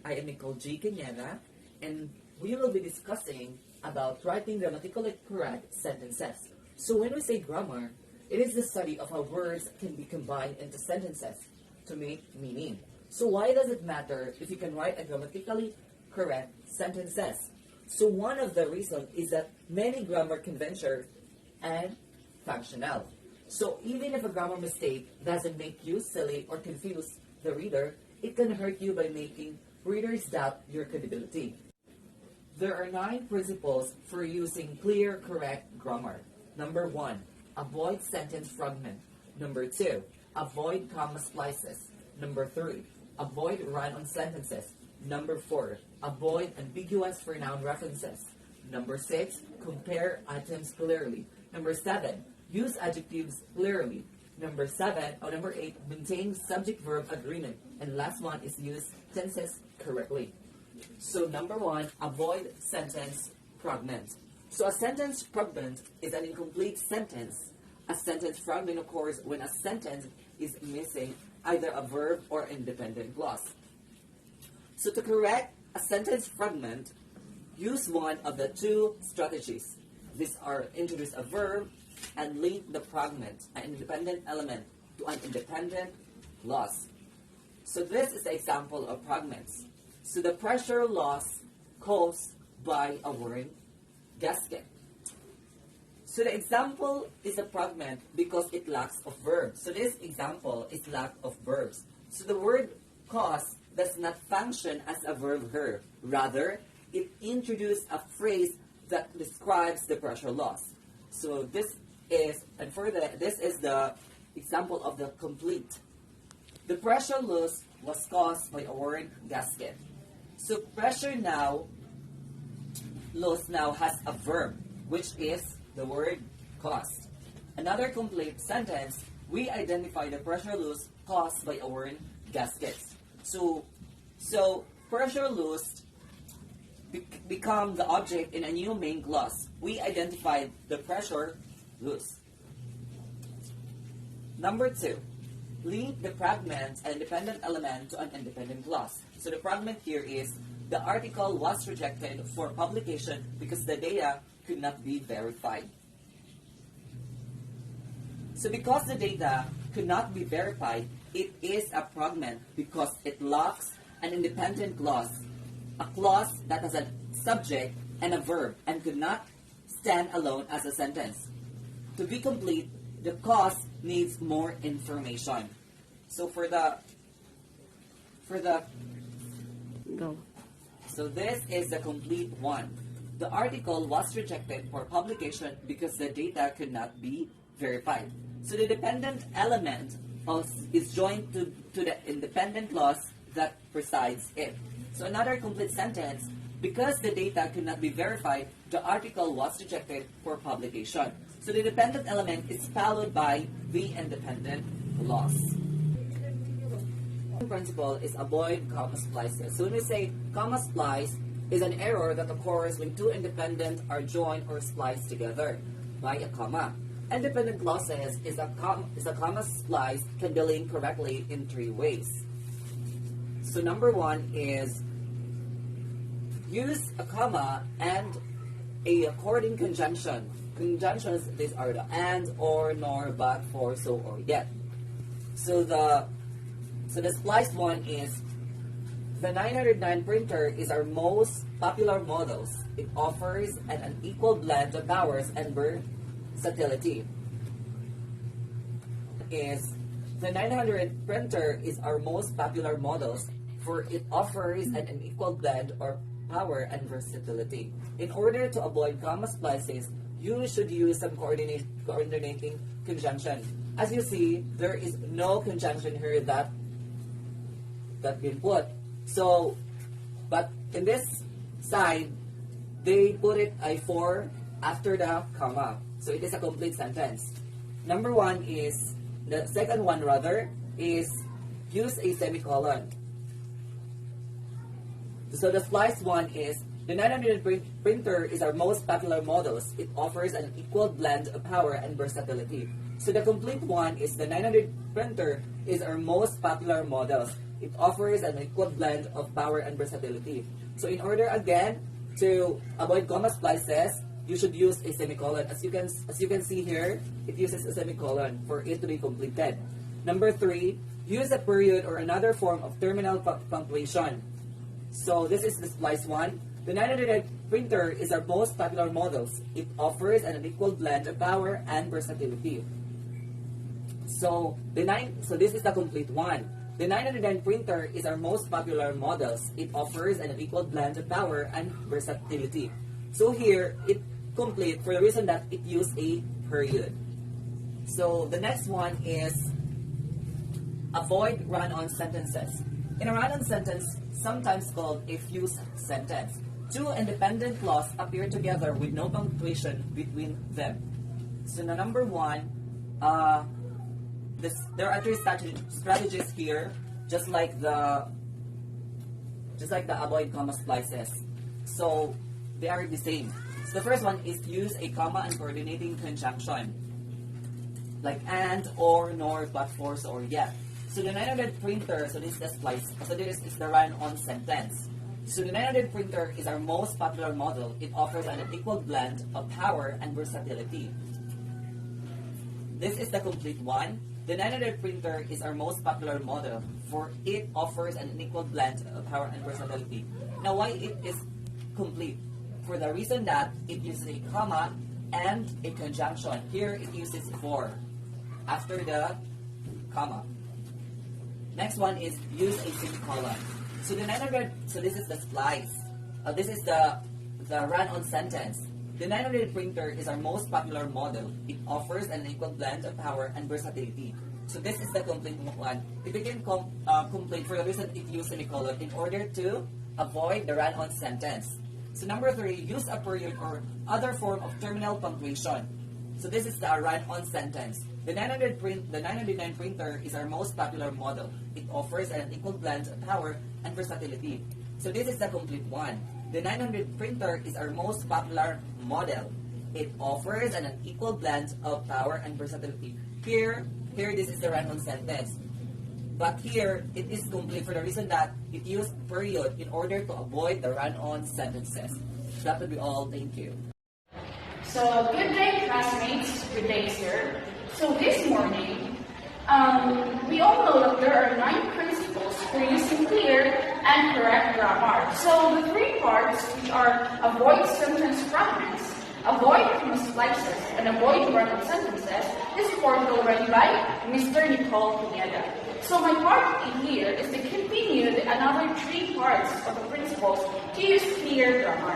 I am Nicole G. Cañada, and we will be discussing about writing grammatically correct sentences. So when we say grammar, it is the study of how words can be combined into sentences to make meaning. So why does it matter if you can write a grammatically correct sentences? So one of the reasons is that many grammar conventions and functional. So even if a grammar mistake doesn't make you silly or confuse the reader, it can hurt you by making readers doubt your credibility. There are 9 principles for using clear, correct grammar. Number 1, avoid sentence fragment. Number 2, avoid comma splices. Number 3, avoid run-on sentences. Number 4, avoid ambiguous pronoun references. Number 6, compare items clearly. Number 7, use adjectives clearly. Number 8, maintain subject-verb agreement. And last one is use tenses correctly. So number 1, avoid sentence fragment. So a sentence fragment is an incomplete sentence. A sentence fragment occurs when a sentence is missing either a verb or independent clause. So to correct a sentence fragment, use one of the 2 strategies. These are introduce a verb and link the fragment, an independent element, to an independent clause. So this is the example of fragments. So the pressure loss caused by a worn gasket. So the example is a fragment because it lacks of verbs. So this example is lack of verbs. So the word cause does not function as a verb here. Rather, it introduces a phrase that describes the pressure loss. So this is the example of the complete. The pressure loss was caused by a worn gasket. So pressure loss now has a verb, which is the word caused. Another complete sentence, we identify the pressure loss caused by a worn gasket. So pressure loss become the object in a new main clause. We identified the pressure loss. Number 2, link the fragment and independent element to an independent clause. So the fragment here is the article was rejected for publication because the data could not be verified. So because the data could not be verified, it is a fragment because it lacks an independent clause, a clause that has a subject and a verb and could not stand alone as a sentence. To be complete, the clause needs more information. So Go. So this is the complete one. The article was rejected for publication because the data could not be verified. So the dependent element is joined to the independent clause that precedes it. So another complete sentence, because the data could not be verified, the article was rejected for publication. So the dependent element is followed by the independent clause. The principle is avoid comma splices. So when we say comma splice is an error that occurs when 2 independent are joined or spliced together by a comma. Independent clauses is a comma splice can be linked correctly in 3 ways. So number 1 is use a comma and a according conjunction. Conjunctions, these are the and, or, nor, but, for, so, or, yet. So the spliced one is the 909 printer is our most popular models. It offers an unequal blend of powers and versatility. The 900 printer is our most popular models for it offers an unequal blend of power and versatility. In order to avoid comma splices, you should use some coordinating conjunction. As you see, there is no conjunction here that been put. So, but in this side, they put it a 4 after the comma. So it is a complete sentence. Number 1 is, the second one rather, is use a semicolon. So the spliced one is, the 900 printer is our most popular models. It offers an equal blend of power and versatility. So the complete one is the 900 printer is our most popular model. It offers an equal blend of power and versatility. So in order again to avoid comma splices, you should use a semicolon. As you can see here, it uses a semicolon for it to be completed. Number 3, use a period or another form of terminal punctuation. So this is the splice one. The 900 printer is our most popular models. It offers an unequal blend of power and versatility. So this is the complete one. The 909 printer is our most popular models. It offers an unequal blend of power and versatility. So here, it complete for the reason that it used a period. So the next one is avoid run-on sentences. In a run-on sentence, sometimes called a fused sentence, two independent clauses appear together with no punctuation between them. So the number 1, there are 3 strategies here, just like the avoid comma splices. So they are the same. So the first one is use a comma and coordinating conjunction, like and, or, nor, but, for, so, or, yet. So the 900 printer, so this is the splice. So this is the run-on sentence. So the 900 printer is our most popular model. It offers an equal blend of power and versatility. This is the complete one. The 900 printer is our most popular model, for it offers an unequal blend of power and versatility. Now, why it is complete? For the reason that it uses a comma and a conjunction. Here, it uses for after the comma. Next one is use a semicolon. So the 900, so this is the splice. This is the run-on sentence. The 900 printer is our most popular model. It offers an equal blend of power and versatility. So this is the complete one. It became complete for the reason it used semicolon in order to avoid the run-on sentence. So number 3, use a period or other form of terminal punctuation. So this is the run-on sentence. The 909 printer is our most popular model. It offers an equal blend of power and versatility. So this is the complete one. The 900 printer is our most popular model. It offers an unequal blend of power and versatility. Here this is the run-on sentence. But here, it is complete for the reason that it used period in order to avoid the run-on sentences. That would be all. Thank you. So, good day, classmates. Good day, sir. So, this morning, we all know that there are 9 principles for using clear and correct grammar. So, the 3 parts, which are avoid sentence fragments, avoid comma splices, and avoid run-on sentences, is reported already by Mr. Nicole Pineda. So, my part in here is to continue the another 3 parts of the principles to use clear grammar,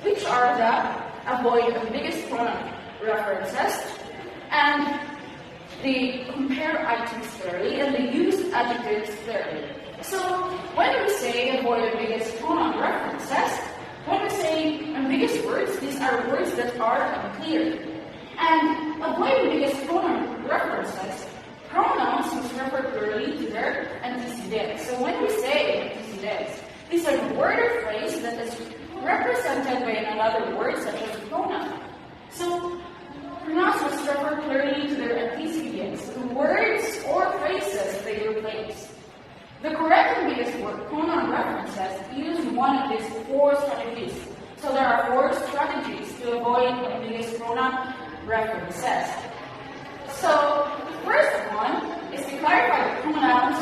which are the avoid ambiguous pronoun references, and the compare items clearly, and the use adjectives clearly. So, when we say avoid ambiguous pronoun references, when we say ambiguous words, these are words that are unclear. And avoid ambiguous pronoun references, pronouns must refer clearly to their antecedents. So, when we say antecedents, these are the word or phrase that is represented by another word such as pronoun. So, pronouns must refer clearly to their antecedents, the words or phrases they replace. The correct ambiguous word pronoun references use one of these 4 strategies. So there are 4 strategies to avoid ambiguous pronoun references. So the first one is to clarify the pronoun's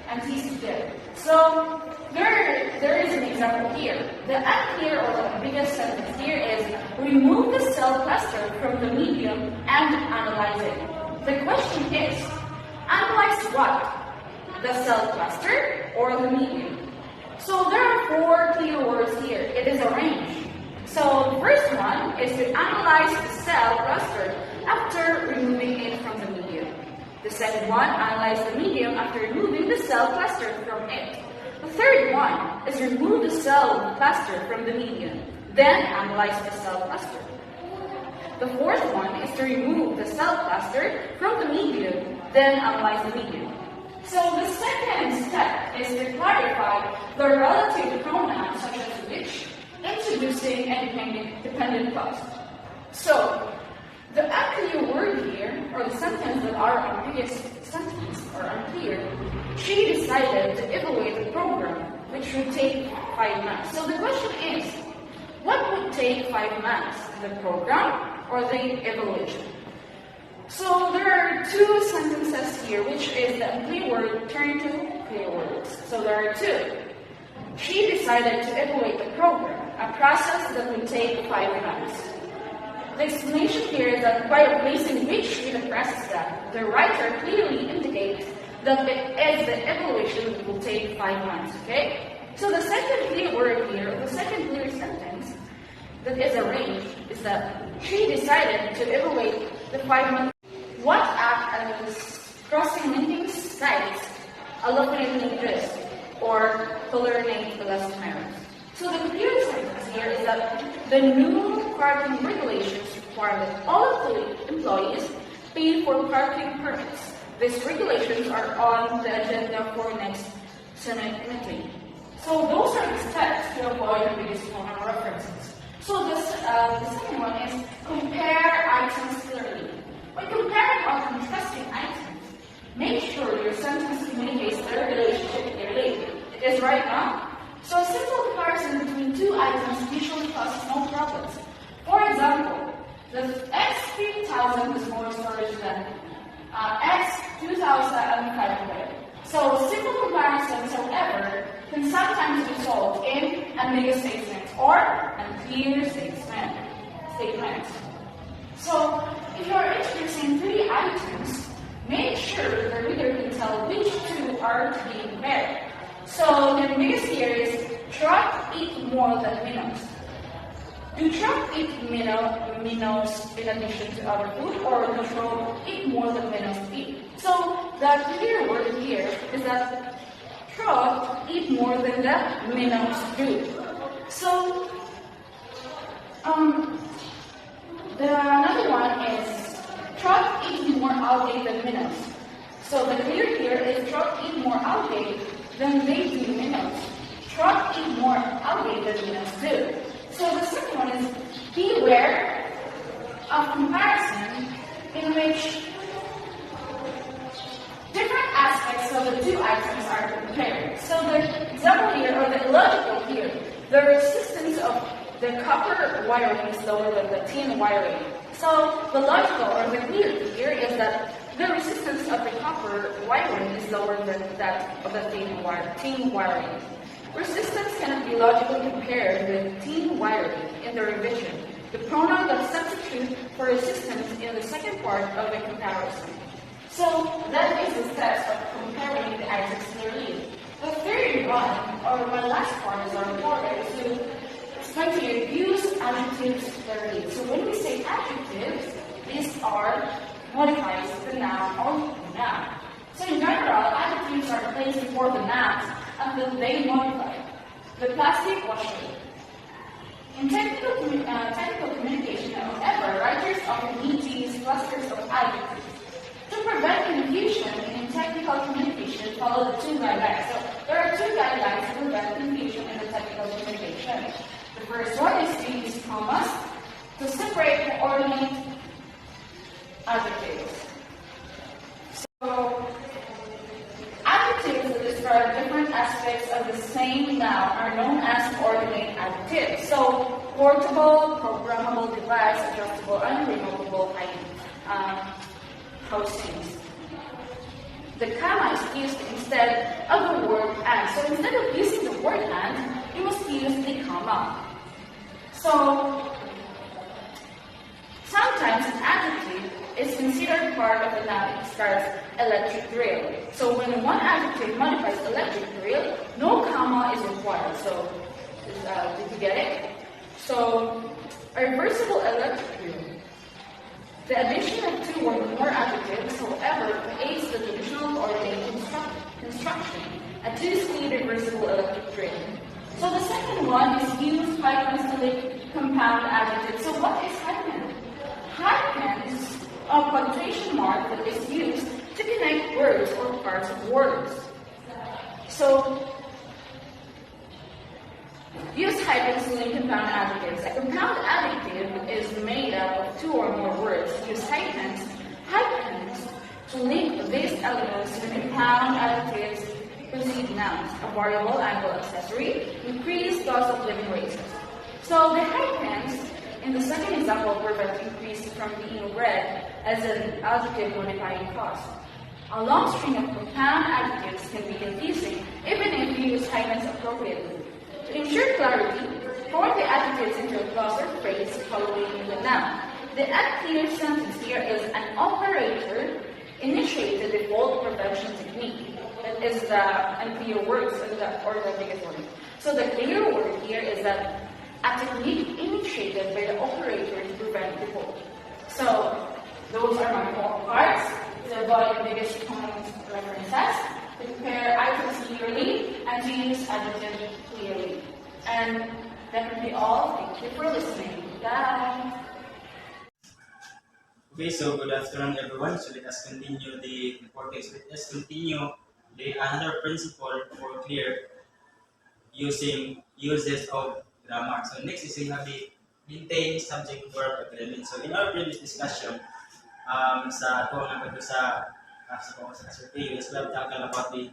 antecedent. So there is an example here. The unclear or the ambiguous sentence here is remove the cell cluster from the medium and analyze it. The question is, analyze what? The cell cluster or the medium? So there are 4 clear words here. It is a range. So the first one is to analyze the cell cluster after removing it from the medium. The second one, analyze the medium after removing the cell cluster from it. The third one is remove the cell cluster from the medium, then analyze the cell cluster. The fourth one is to remove the cell cluster from the medium, then analyze the medium. So the second step is to clarify the relative pronouns such as which, introducing and dependent clause. So the unclear word here or the sentence that are ambiguous sentence or unclear, she decided to evaluate the program, which would take 5 months. So the question is, what would take 5 months, the program or the evaluation? So there are two sentences here, which is the unclear word turned to clear words. So there are two. She decided to evaluate the program, a process that would take 5 months. The explanation here is that by replacing which with the process that, the writer clearly indicates that it is the evaluation that will take 5 months, okay? So the second clear word here, the second clear sentence that is arranged is that she decided to evaluate the 5 months. What act as crossing linking sites allocating this or coordinate the last merit? So the clear sentence here is that the new parking regulations require that all employees pay for parking permits. These regulations are on the agenda for next Senate meeting. So those are the steps to avoid ambiguous pronoun references. So the second one is compare items clearly. When comparing or contrasting items, make sure your sentence communicates their relationship clearly. It is right now. So a simple comparison between two items usually causes no problems. For example, the X3000 has more storage than X2500. So simple comparisons, however, can sometimes result in ambiguous statements or unclear statements. So if you are introducing 3 items, make sure the reader can tell which 2 are to be compared. So the ambiguous here is truck eat more than minnows. Do truck eat minnows in addition to other food, or do truck eat more than minnows eat? So the clear word here is that truck eat more than the minnows do. So another one is truck eat more algae than minnows. So the clear here is truck eat more algae than they do minnows. Truck eat more algae than minnows do. So the second one is beware of comparison in which different aspects of the 2 items are compared. So the example here, or the illogical here, the resistance of the copper wiring is lower than the tin wiring. So the logical or the clear here is that the resistance of the copper wiring is lower than that of the tin wiring. Resistance cannot be logically compared with tin wiring in the revision. The pronoun that substitute for resistance in the second part of the comparison. So that is the steps of comparing the items clearly. The third one, or my last part is our important, is to explain to you use adjectives clearly. So when we say adjectives, these are modifies the noun or noun. So in general, adjectives are placed before the nouns until they modify. The plastic washer. In technical communication, however, writers often need to use clusters of adjectives. To prevent confusion in technical communication, follow the 2 guidelines. So there are 2 guidelines to prevent confusion in the technical communication. The first one is to use commas to separate and coordinate adjectives. So adjectives that describe different aspects of the same noun are known as coordinate adjectives. So portable, programmable device, adjustable, unremovable postings. The comma is used instead of the word and. So instead of using the word and, you must use the comma. So sometimes an adjective is considered part of a noun. It starts electric drill. So when one adjective modifies electric drill, no comma is required. So did you get it? So a reversible electric drill. The addition of 2 or more adjectives, however, creates the traditional coordinate construction, a 2-speed reversible electric drill. So the second one is used by constantly compound adjectives. So what is hyphen? Hyphen is a punctuation mark that is used to connect words or parts of words. So use hyphens to link compound adjectives. A compound adjective is made up of 2 or more words. Use hyphens. Hyphens To link these elements to the compound adjectives precede nouns, a variable angle accessory, increase cost of living rates. So the hyphens in the second example prevent increase from being read as an adjective modifying cost. A long string of compound adjectives can be confusing even if you use hyphens appropriately. To ensure clarity, form the adjectives into a clause or phrase following the noun. The unclear sentence here is an operator initiate the default prevention technique. That is the unclear words or the biggest one. So the clear word here is that a technique initiated by the operator to prevent default. So those are my 4 parts. To avoid the biggest component references, to prepare items clearly, and to use adjectives clearly. And definitely all, thank you for listening. Bye. Okay, so good afternoon everyone. So let us continue the importance. Let us continue the another principle for clear using uses of grammar. So next is we have the maintain subject verb agreement. So in our previous discussion, sa ito na pagdo sa survey, we have talked about the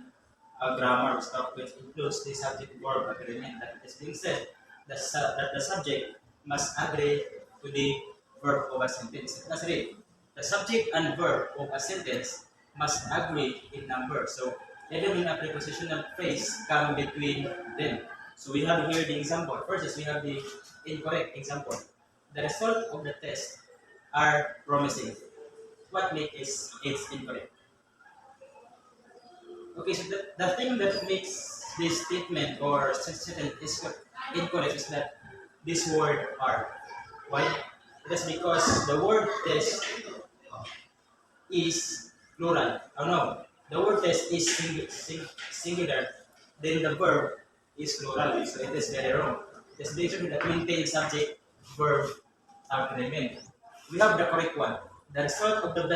grammar stuff which includes the subject verb agreement. That is being said that the subject must agree to the verb of a sentence. Let's read. The subject and verb of a sentence must agree in number. So even when a prepositional phrase come between them. So we have here the example. First is we have the incorrect example. The result of the test are promising. What makes it's incorrect? Okay, so the thing that makes this statement or sentence is incorrect is that this word are. Why? It is because the word test is plural. Oh no, the word test is singular. Then the verb is plural. So it is very wrong. It is basically the maintain subject verb agreement. We have the correct one. The result of the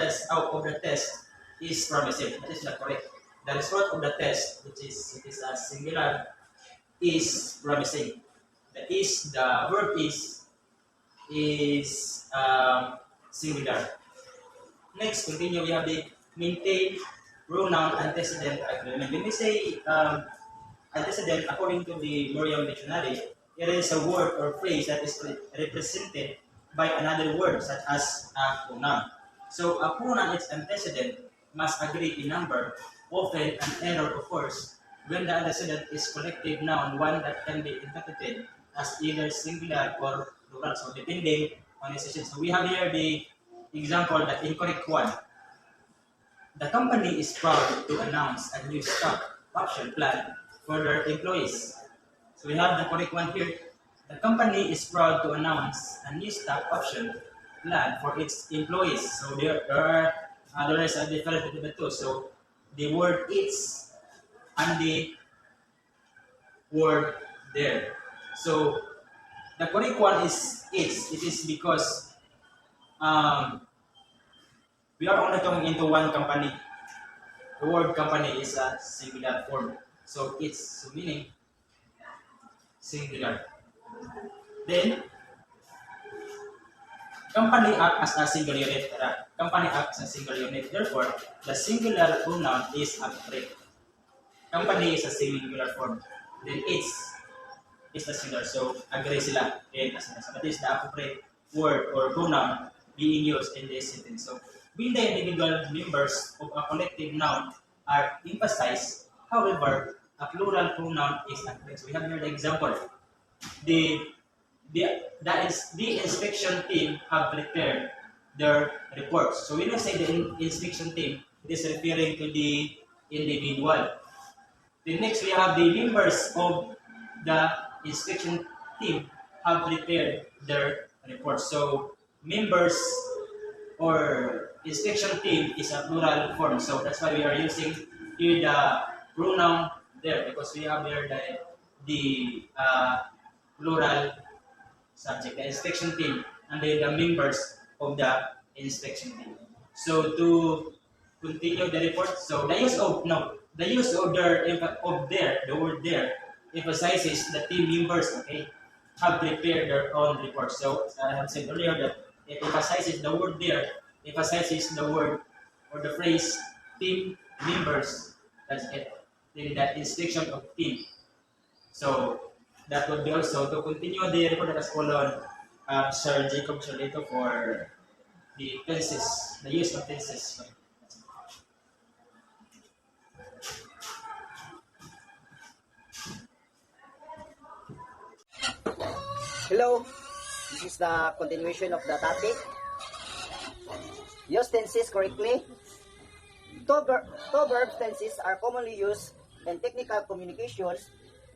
test is promising. That is the correct. The result of the test, which is a singular, is promising. The verb is singular. Next, continue. We have the maintain pronoun antecedent agreement. When we say antecedent, according to the Merriam Dictionary, it is a word or phrase that is represented by another word, such as a pronoun. So a pronoun its antecedent must agree in number. Often an error occurs when the antecedent is collective noun, one that can be interpreted as either singular or plural. So depending on the situation. So we have here the example, the incorrect one. The company is proud to announce a new stock option plan for their employees. So we have the correct one here. The company is proud to announce a new stock option plan for its employees. So there are others are different between the two. So the word it's and the word there. So the correct one is it's. It is because we are only talking into one company. The word company is a singular form. So it's meaning singular. Then company acts as a single unit. Company acts as a single unit. Therefore, the singular pronoun is appropriate. Company is a singular form. Then it's the singular. So agree sila. Then that is the appropriate word or pronoun being used in this sentence. So when the individual members of a collective noun are emphasized, however, a plural pronoun is appropriate. So we have here the example. The inspection team have prepared their reports. So when we say the inspection team, it is referring to the individual. The next we have the members of the inspection team have prepared their reports. So members or inspection team is a plural form. So that's why we are using here the pronoun there, because we have here the plural subject, the inspection team, and then the members of the inspection team. So to continue the report, so the use of the word there emphasizes the team members, okay, have prepared their own report. So I have said earlier that it emphasizes the word there, emphasizes the word or the phrase team members. That's it. That is section of team. So that would be also to continue the report as colon Sir Jacob Solito for the tenses, the use of tenses. Hello, this is the continuation of the topic. Use tenses correctly. Two verb tenses are commonly used in technical communications: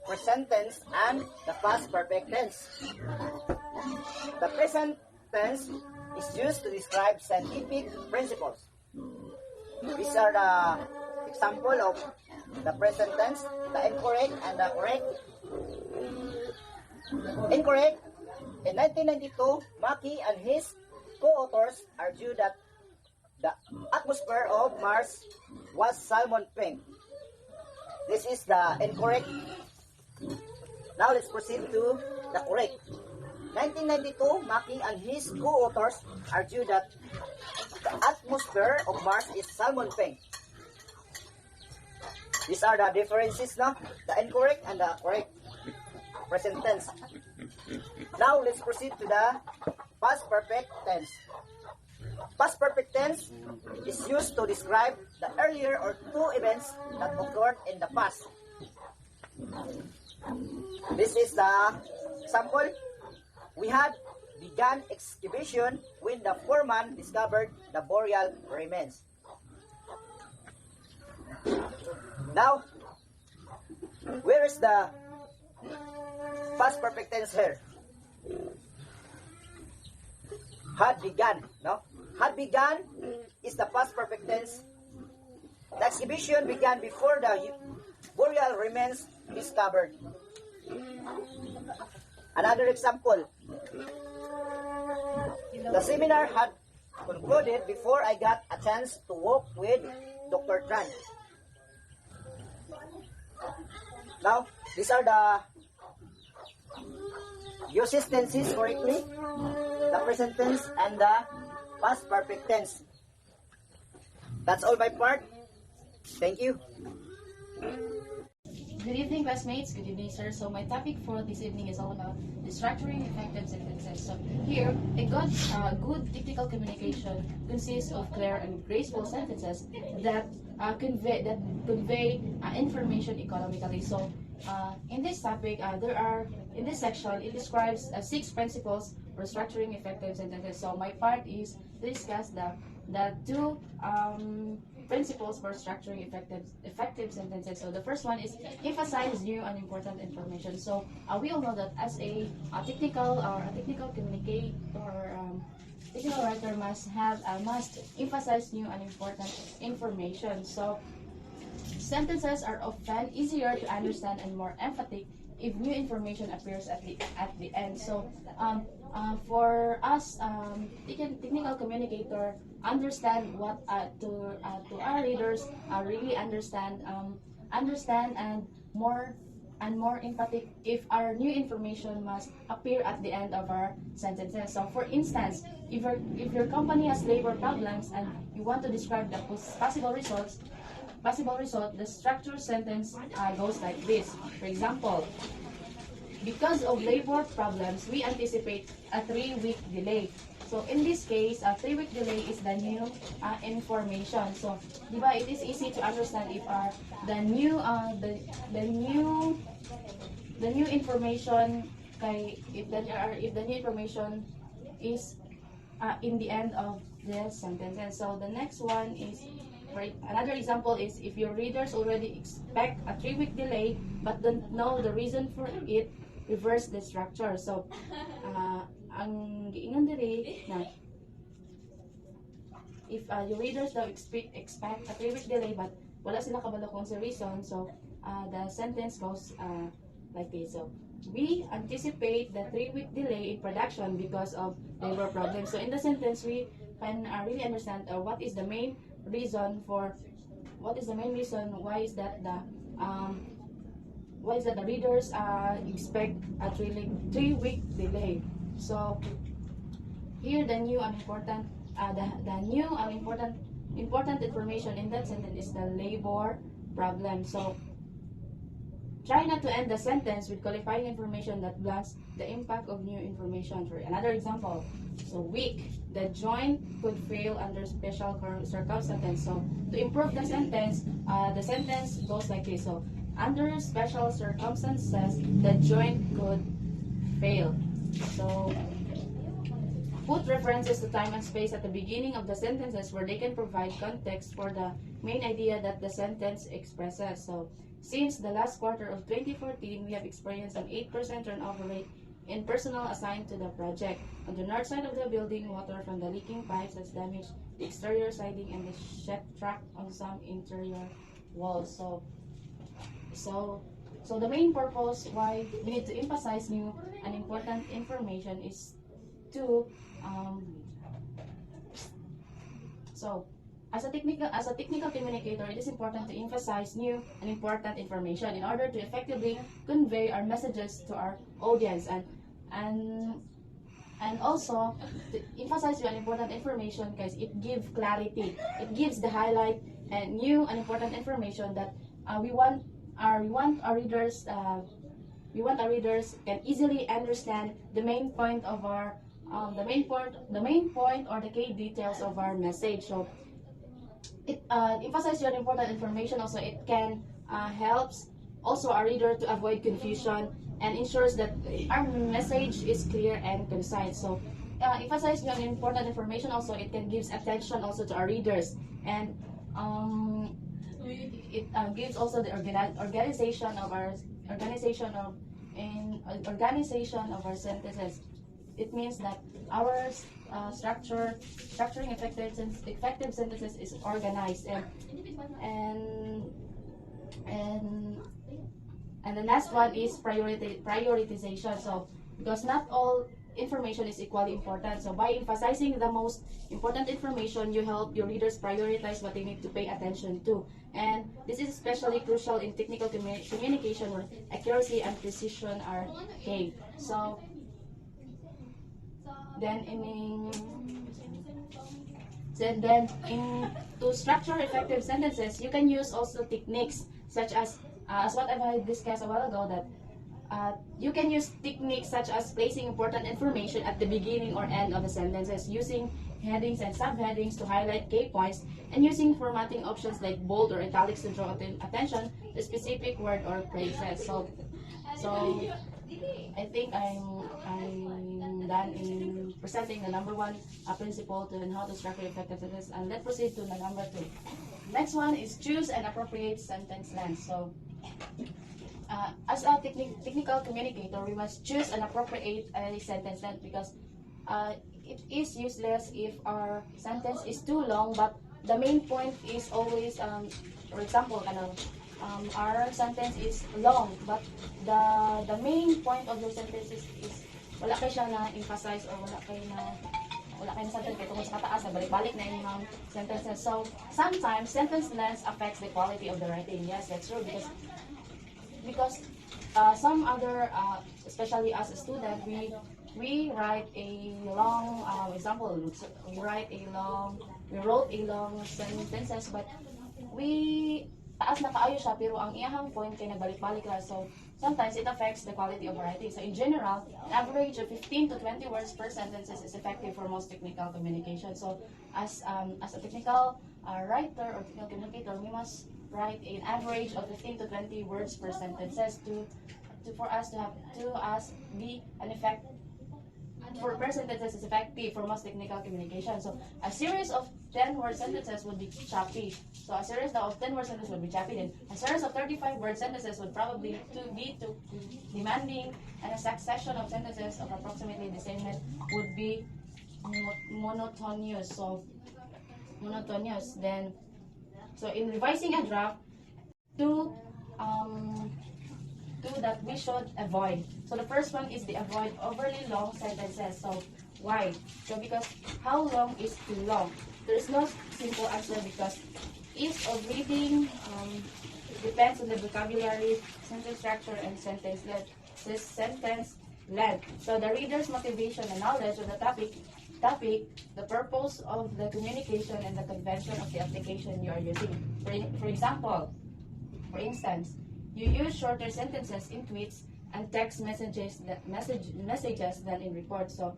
present tense and the past perfect tense. The present tense is used to describe scientific principles. These are the example of the present tense, the incorrect and the correct. Incorrect. In 1992, Mackey and his co-authors argued that the atmosphere of Mars was salmon pink. This is the incorrect. Now let's proceed to the correct. 1992, Mackey and his co-authors argued that the atmosphere of Mars is salmon pink. These are the differences, no? The incorrect and the correct. Present tense. Now let's proceed to the past perfect tense. Past perfect tense is used to describe the earlier or two events that occurred in the past. This is the example. We had begun excavation when the foreman discovered the burial remains. Now, where is the past perfect tense here? Had begun, no? Had begun is the past perfect tense. The exhibition began before the burial remains discovered. Another example. The seminar had concluded before I got a chance to walk with Dr. Tran. Now, these are the uses tenses correctly, the present tense and the past perfect tense. That's all my part. Thank you. Good evening, classmates. Good evening, sir. So my topic for this evening is all about the structuring effective sentences. So here, a good technical communication consists of clear and graceful sentences that convey information economically. So in this topic, in this section, it describes 6 principles for structuring effective sentences. So my part is to discuss the 2 principles for structuring effective sentences. So the first one is emphasize new and important information. So we all know that as a technical communicator or technical writer must emphasize new and important information. So sentences are often easier to understand and more emphatic if new information appears at the end. So for us, technical communicator understand what to our readers really understand and more emphatic if our new information must appear at the end of our sentences. So for instance, if your company has labor problems and you want to describe the possible result, the structured sentence goes like this. For example, because of labor problems, we anticipate a 3-week delay. So in this case, a 3-week delay is the new information. So, diba, it is easy to understand if the new information if the new information is in the end of the sentence. And so the next one is, right, another example is if your readers already expect a 3-week delay but don't know the reason for it, reverse the structure. So ang giingon diri na if your readers daw expect a 3-week delay but wala sila kabalo kung sa reason, so the sentence goes like this. So we anticipate the 3-week delay in production because of labor problems. So in the sentence, we can really understand what is the main reason why is that the readers expect a 3-week delay. So here the new and important important information in that sentence is the labor problem. So try not to end the sentence with qualifying information that blanks the impact of new information. For another example, so weak, the joint could fail under special circumstances. So to improve the sentence goes like this. So under special circumstances, the joint could fail. So put references to time and space at the beginning of the sentences where they can provide context for the main idea that the sentence expresses. So since the last quarter of 2014, we have experienced an 8% turnover rate in personnel assigned to the project. On the north side of the building, water from the leaking pipes has damaged the exterior siding and the shed track on some interior walls. So the main purpose why we need to emphasize new and important information is to as a technical communicator, it is important to emphasize new and important information in order to effectively convey our messages to our audience, and also to emphasize new and important information because it gives clarity, it gives the highlight and new and important information that we want our readers can easily understand the main point of our the main point or the key details of our message. So it emphasizes your important information. Also, it can helps also our reader to avoid confusion and ensures that our message is clear and concise. So emphasize your important information. Also, it can gives attention also to our readers, and it gives also the organization of our sentences. It means that our structuring effective sentences is organized, and the last one is prioritization. So because not all information is equally important, so by emphasizing the most important information, you help your readers prioritize what they need to pay attention to, and this is especially crucial in technical communication where accuracy and precision are key. So to structure effective sentences, you can use also techniques such as what I've discussed a while ago, that you can use techniques such as placing important information at the beginning or end of the sentences, using headings and subheadings to highlight key points, and using formatting options like bold or italics to draw attention to specific word or phrases. So I think I'm done in presenting the number one principle to how to structure effective sentences, and let's proceed to the number two. Next one is choose an appropriate sentence length. So as a technical communicator, we must choose an appropriate sentence length because it is useless if our sentence is too long, but the main point is always, for example, our sentence is long, but the main point of your sentence is wala kayo siya na-emphasize or wala kayo na sentence kayo tungkol sa kataas, balik-balik na yung sentences. So sometimes sentence length affects the quality of the writing. Yes, that's true, because some other, especially as a student, we write a long example. We wrote a long sentences, but taas na kaayo siya, pero ang iyahang point kay nagbalik-balik ra. So sometimes it affects the quality of writing. So in general, an average of 15 to 20 words per sentence is effective for most technical communication. So as a technical writer or technical communicator, we must write an average of 15 to 20 words per sentences for us to be an effect. For per sentences is effective for most technical communication. So a series of 10-word sentences would be choppy. So a series of 10-word sentences would be choppy. Then a series of 35-word sentences would probably be too demanding, and a succession of sentences of approximately the same length would be monotonous. So then, so in revising a draft, two that we should avoid. So the first one is the avoid overly long sentences. So why? So because how long is too long? There is no simple answer because ease of reading depends on the vocabulary, sentence structure, and sentence length. So the reader's motivation and knowledge of the topic Topic, the purpose of the communication and the convention of the application you are using. For example, for instance, you use shorter sentences in tweets and text messages than in reports. So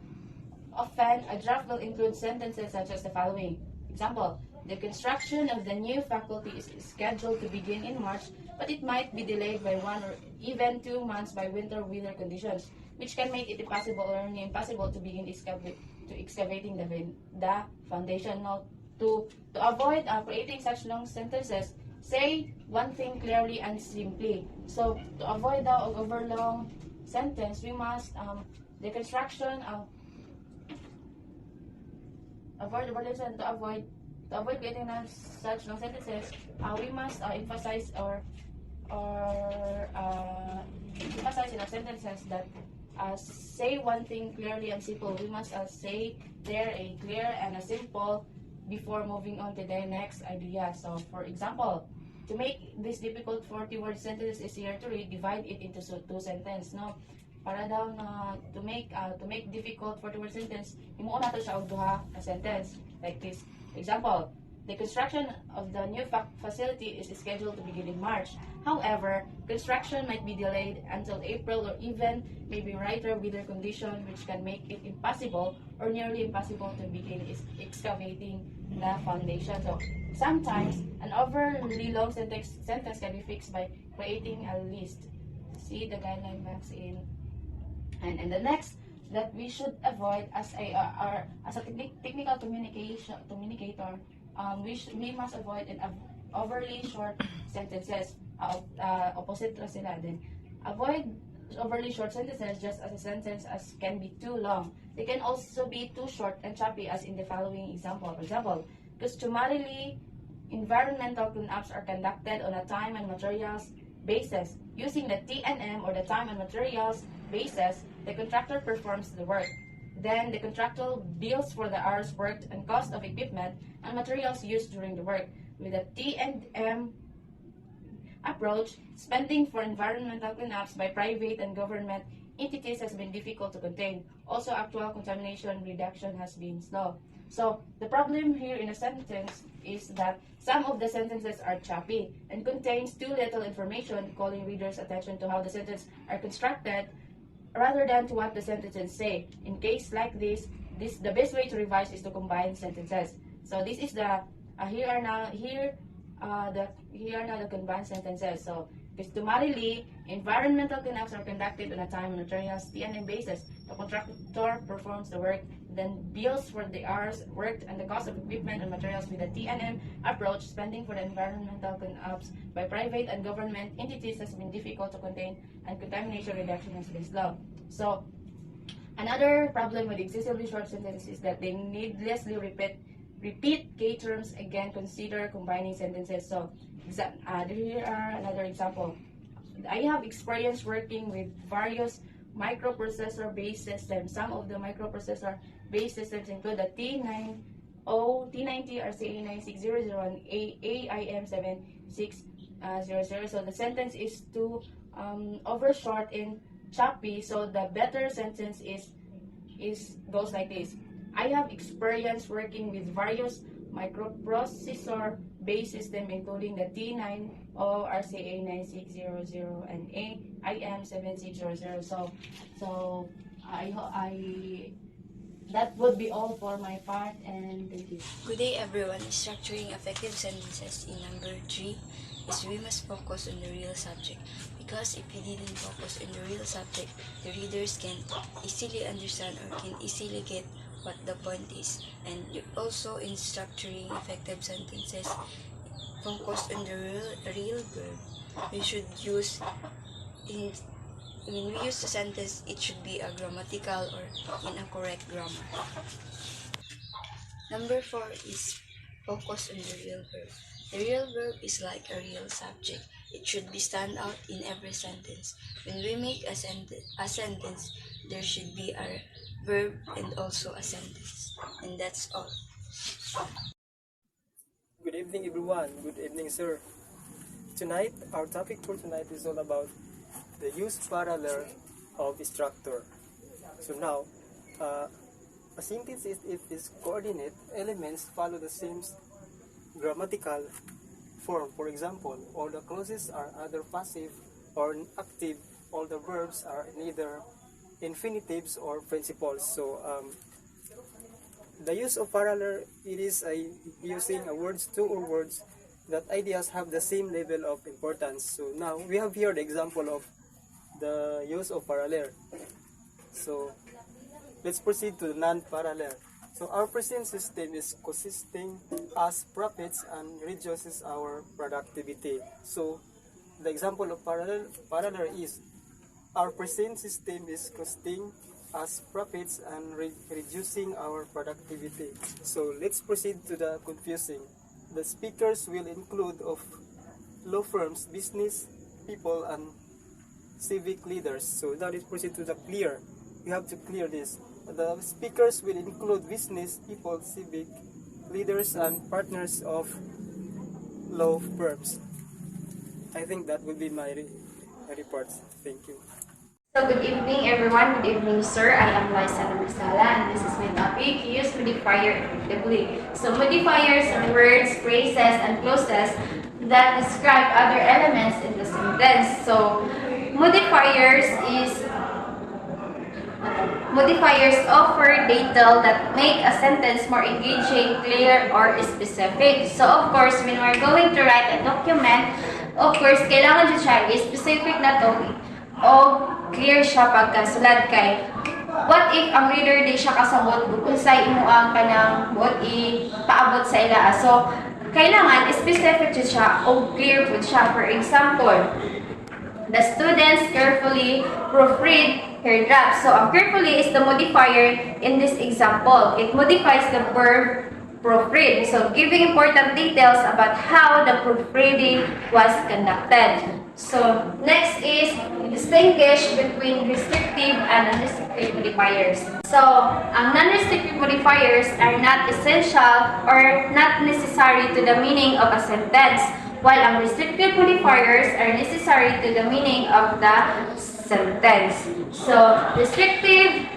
often, a draft will include sentences such as the following. Example, the construction of the new faculty is scheduled to begin in March, but it might be delayed by 1 or even 2 months by winter weather conditions, which can make it impossible or nearly impossible to begin excavating the foundation. Now, to avoid creating such long sentences, say one thing clearly and simply. So, to avoid the overlong sentence, we must the construction to avoid creating such long sentences, we must emphasize emphasize in our sentences that say one thing clearly and simple. We must say there a clear and a simple before moving on to the next idea. So, for example, to make this difficult 40-word sentence easier to read, divide it into 2 sentences. No, para daw na to make difficult 40-word sentence, himuon nato siya og duha ka sentence like this. Example, the construction of the new facility is scheduled to begin in March. However, construction might be delayed until April or even maybe brighter weather condition, which can make it impossible or nearly impossible to begin excavating the foundation. So sometimes an overly long sentence can be fixed by creating a list. See the guideline maps in. And the next that we should avoid as a technical communicator, we must avoid an overly short sentences. Opposite na sila din. Avoid overly short sentences just as a sentence as can be too long. They can also be too short and choppy as in the following example. For example, customarily, environmental cleanups are conducted on a time and materials basis. Using the T&M or the time and materials basis, the contractor performs the work. Then the contractor bills for the hours worked and cost of equipment and materials used during the work. With the T&M approach, spending for environmental cleanups by private and government entities has been difficult to contain. Also, actual contamination reduction has been slow. So, the problem here in a sentence is that some of the sentences are choppy and contains too little information, calling readers' attention to how the sentences are constructed rather than to what the sentences say. In case like this, the best way to revise is to combine sentences. So this is the here are now the combined sentences. So customarily, environmental cleanups are conducted on a time and materials T&M basis. The contractor performs the work, then bills for the hours worked and the cost of equipment and materials. With the T&M approach, spending for the environmental cleanups by private and government entities has been difficult to contain and contamination reduction has been slow. So, another problem with excessively short sentences is that they needlessly repeat key terms. Again, consider combining sentences. So, here are another example. I have experience working with various microprocessor-based systems. Some of the microprocessor-based systems include the T90, RCA9600, and AIM7600. So the sentence is too overshort and choppy. So the better sentence goes like this. I have experience working with various microprocessor-based systems, including the T90, RCA9600, and AIM7600. So that would be all for my part, and thank you. Good day, everyone. Structuring effective sentences in number 3 is we must focus on the real subject, because if we didn't focus on the real subject, the readers can easily understand or can easily get what the point is. And also in structuring effective sentences, focus on the real verb. We should use when we use the sentence, it should be a grammatical or in a correct grammar. Number 4 is focus on the real verb. The real verb is like a real subject. It should be stand out in every sentence. When we make a sentence, there should be a verb and also a sentence. And that's all. Good evening, everyone. Good evening, sir. Tonight, our topic for tonight is all about the use parallel of structure. So now, A sentence if its coordinate elements follow the same grammatical form. For example, all the clauses are either passive or active. All the verbs are neither infinitives or principles. So the use of parallel, it is using a words, two or words that ideas have the same level of importance. So now we have here the example of the use of parallel. So let's proceed to the non-parallel. So our present system is consisting as profits and reduces our productivity. So the example of parallel is our present system is costing us profits and reducing our productivity. So let's proceed to the confusing. The speakers will include of law firms, business people, and civic leaders. So now let's proceed to the clear. You have to clear this. The speakers will include business people, civic leaders, and partners of law firms. I think that will be my report. Thank you. So good evening everyone, good evening sir. I am Liza Namasala and this is my topic, use modifier effectively. So modifiers are words, phrases, and clauses that describe other elements in the sentence. So modifiers offer detail that make a sentence more engaging, clear, or specific. So of course, when we're going to write a document, of course, kailangan dyan siya specific na to o clear siya pagkasulat kay what if ang reader di siya kasabot kung sa imuang kanang what paabot sa ila. So kailangan specific siya o clear po siya. For example, the students carefully proofread her draft. So ang carefully is the modifier in this example. It modifies the verb proofread. So giving important details about how the proofreading was conducted. So, next is distinguish between restrictive and non-restrictive modifiers. So, ang non-restrictive modifiers are not essential or not necessary to the meaning of a sentence, while ang restrictive modifiers are necessary to the meaning of the sentence. So, restrictive,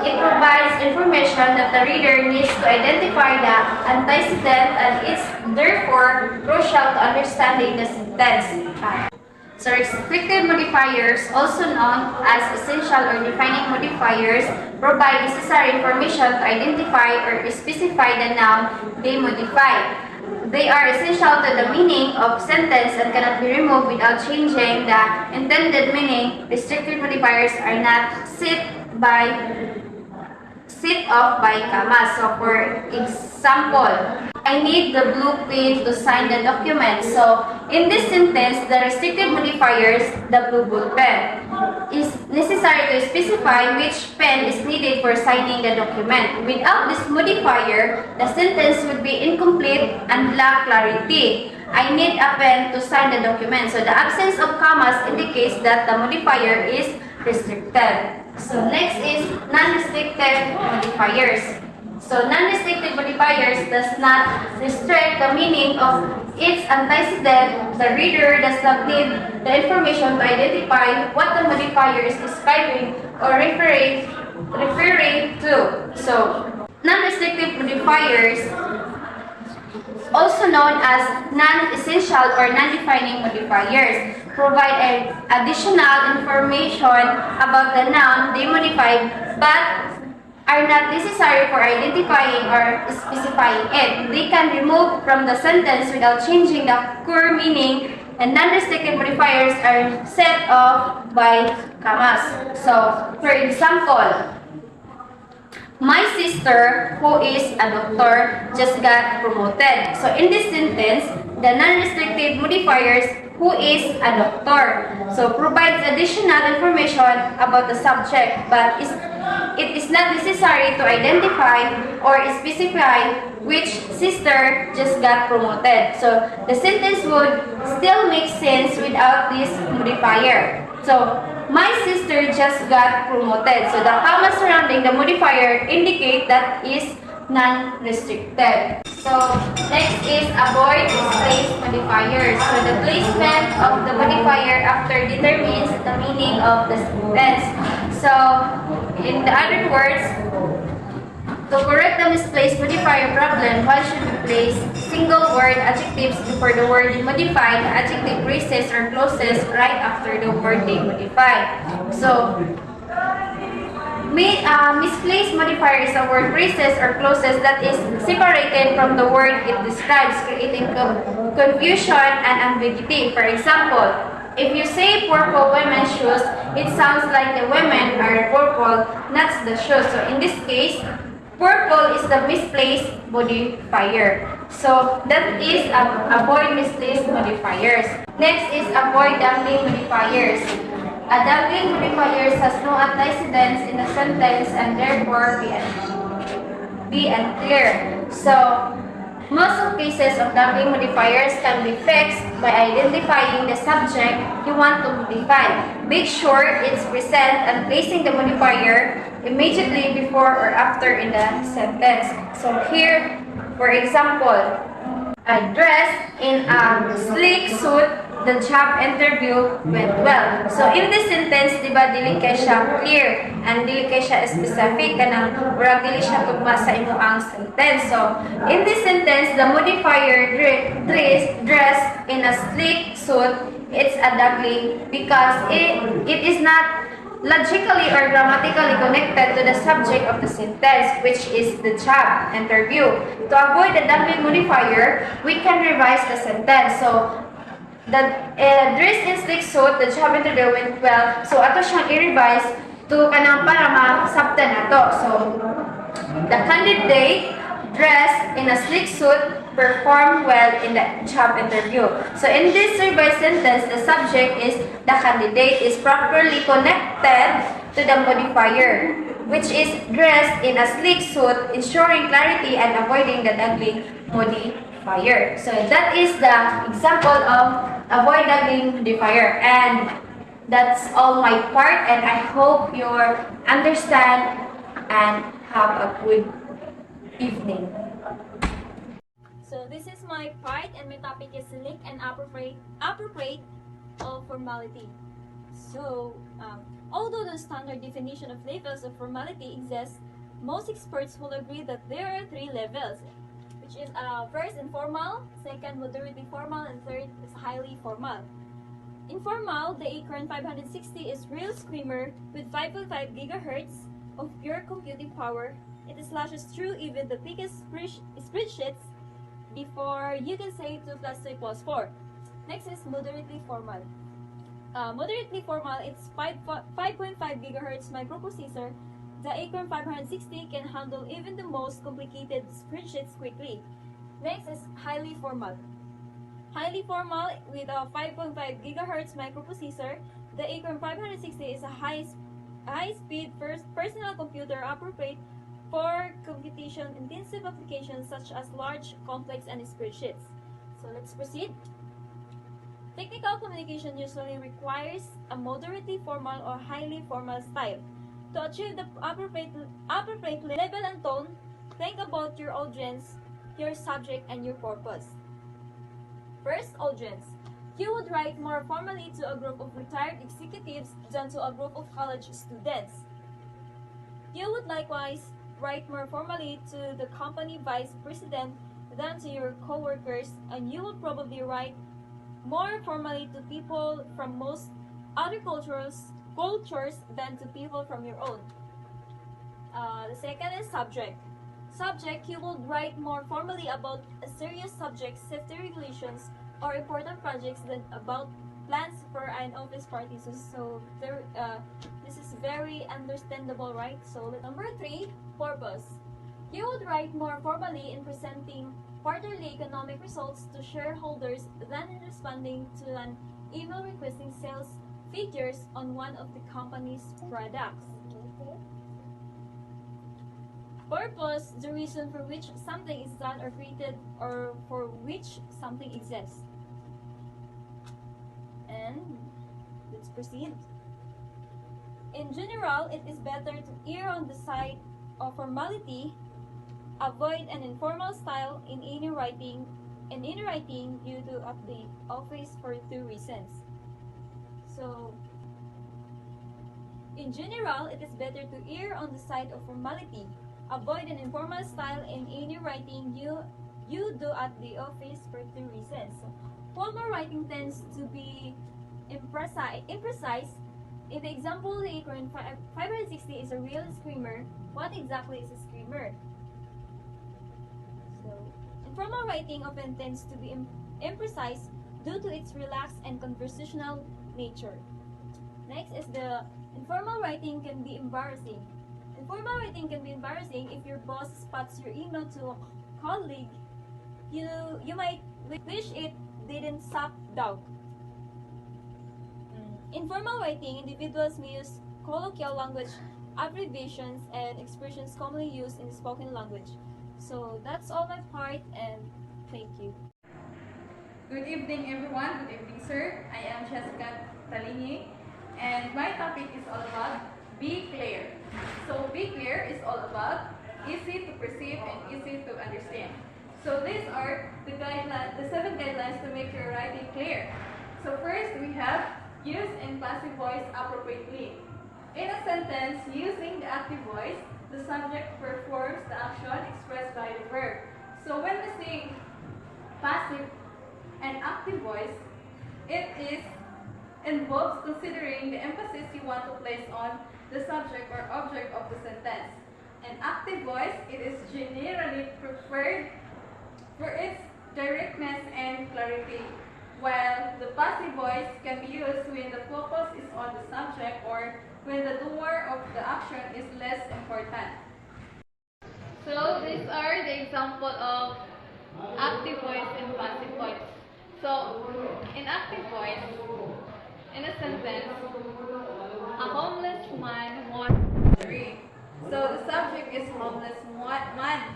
it provides information that the reader needs to identify the antecedent and it's therefore crucial to understanding the sentence. So restrictive modifiers, also known as essential or defining modifiers, provide necessary information to identify or specify the noun they modify. They are essential to the meaning of sentence and cannot be removed without changing the intended meaning. Restrictive modifiers are not set off by commas. So for example, I need the blue pen to sign the document. So in this sentence, the restricted modifiers, the blue ball pen, is necessary to specify which pen is needed for signing the document. Without this modifier, the sentence would be incomplete and lack clarity. I need a pen to sign the document. So the absence of commas indicates that the modifier is restricted. So next is non-restricted modifiers. So non-restrictive modifiers does not restrict the meaning of its antecedent. The reader does not need the information to identify what the modifier is describing or referring to. So non-restrictive modifiers, also known as non-essential or non-defining modifiers, provide additional information about the noun they modify but are not necessary for identifying or specifying it. They can remove from the sentence without changing the core meaning, and non-restrictive modifiers are set off by commas. So, for example, my sister, who is a doctor, just got promoted. So in this sentence, the non-restrictive modifiers, who is a doctor, so provides additional information about the subject, but it is not necessary to identify or specify which sister just got promoted. So the sentence would still make sense without this modifier. So my sister just got promoted. So the comma surrounding the modifier indicate that is non-restricted. So next is avoid misplaced modifiers. So the placement of the modifier after determines the meaning of the sentence. So in the other words, To correct the misplaced modifier problem, one should place single word adjectives before the word you modify. The adjective braces or clauses right after the word they modify. So, misplaced modifier is a word braces or clauses that is separated from the word it describes, creating confusion and ambiguity. For example, if you say purple women's shoes, it sounds like the women are purple, not the shoes. So in this case, purple is the misplaced modifier. So that is avoid misplaced modifiers. Next is avoid dangling modifiers. A dangling modifiers has no antecedents in a sentence and therefore be unclear. So most of cases of dangling modifiers can be fixed by identifying the subject you want to modify. Make sure it's present and placing the modifier immediately before or after in the sentence. So here, for example, a dress in a sleek suit, the job interview went well. So in this sentence, di ba, dili kay siya clear and dili kay siya specific kanang murag dili siya tugma sa imuang sentence. So in this sentence, the modifier dress in a sleek suit, it's a dangling because it is not logically or grammatically connected to the subject of the sentence, which is the job interview. To avoid the dangling modifier, we can revise the sentence. So the dress in sleek suit, the job interview went well. So ato siyang i-revise to kanang para ma-sabtan nato. So the candidate dressed in a sleek suit performed well in the job interview. So in this revised sentence, the subject is the candidate is properly connected to the modifier, which is dressed in a sleek suit, ensuring clarity and avoiding the dangling modifier. So that is the example of avoid dangling modifier. And that's all my part, and I hope you understand and have a good evening. So this is my part, and my topic is link and appropriate of formality. So although the standard definition of levels of formality exists, most experts will agree that there are 3 levels, which is first informal, second moderately formal, and third is highly formal. Informal, the Acorn 560 is real screamer with 5.5 gigahertz of pure computing power. It slashes through even the thickest spreadsheets before you can say 2 plus 3 plus 4. Next is moderately formal. Moderately formal, it's 5.5 gigahertz microprocessor. The Acorn 560 can handle even the most complicated spreadsheets quickly. Next is highly formal. Highly formal with a 5.5 gigahertz microprocessor, the Acorn 560 is a high-speed personal computer appropriate for computation-intensive applications such as large, complex, and spreadsheets. So let's proceed. Technical communication usually requires a moderately formal or highly formal style. To achieve the appropriate level and tone, think about your audience, your subject, and your purpose. First, audience. You would write more formally to a group of retired executives than to a group of college students. You would likewise write more formally to the company vice president than to your co-workers, and you would probably write more formally to people from most other cultures than to people from your own. The second is subject. Subject, you would write more formally about a serious subject, safety regulations, or important projects than about plans for an office party. So this is very understandable, right? So number 3, purpose. You would write more formally in presenting quarterly economic results to shareholders than in responding to an email requesting sales figures on one of the company's products. Purpose, the reason for which something is done or created or for which something exists. And let's proceed. In general, it is better to err on the side of formality, avoid an informal style in any writing, due to the office for 2 reasons. So, in general, it is better to err on the side of formality, avoid an informal style in any writing you do at the office for two reasons. Formal writing tends to be imprecise. In the example, the Acorn 560 is a real screamer. What exactly is a screamer? So, informal writing often tends to be imprecise due to its relaxed and conversational nature. Next is the informal writing can be embarrassing. Informal writing can be embarrassing if your boss spots your email to a colleague. You might wish it didn't stop dog. Informal writing, individuals may use colloquial language, abbreviations, and expressions commonly used in spoken language. So that's all my part, and thank you. Good evening, everyone. Good evening, sir. I am Jessica Talingi, and my topic is all about Be Clear. So Be Clear is all about easy to perceive and easy to understand. So these are the 7 guidelines to make your writing clear. So first, we have use and passive voice appropriately. In a sentence using the active voice, the subject performs the action expressed by the verb. So when we say passive and active voice, it involves considering the emphasis you want to place on the subject or object of the sentence. An active voice, it is generally preferred for its directness and clarity, while the passive voice can be used when the focus is on the subject or when the doer of the action is less important. So these are the example of active voice and passive voice. So in active voice, in a sentence, a homeless man wants to read. So the subject is homeless man,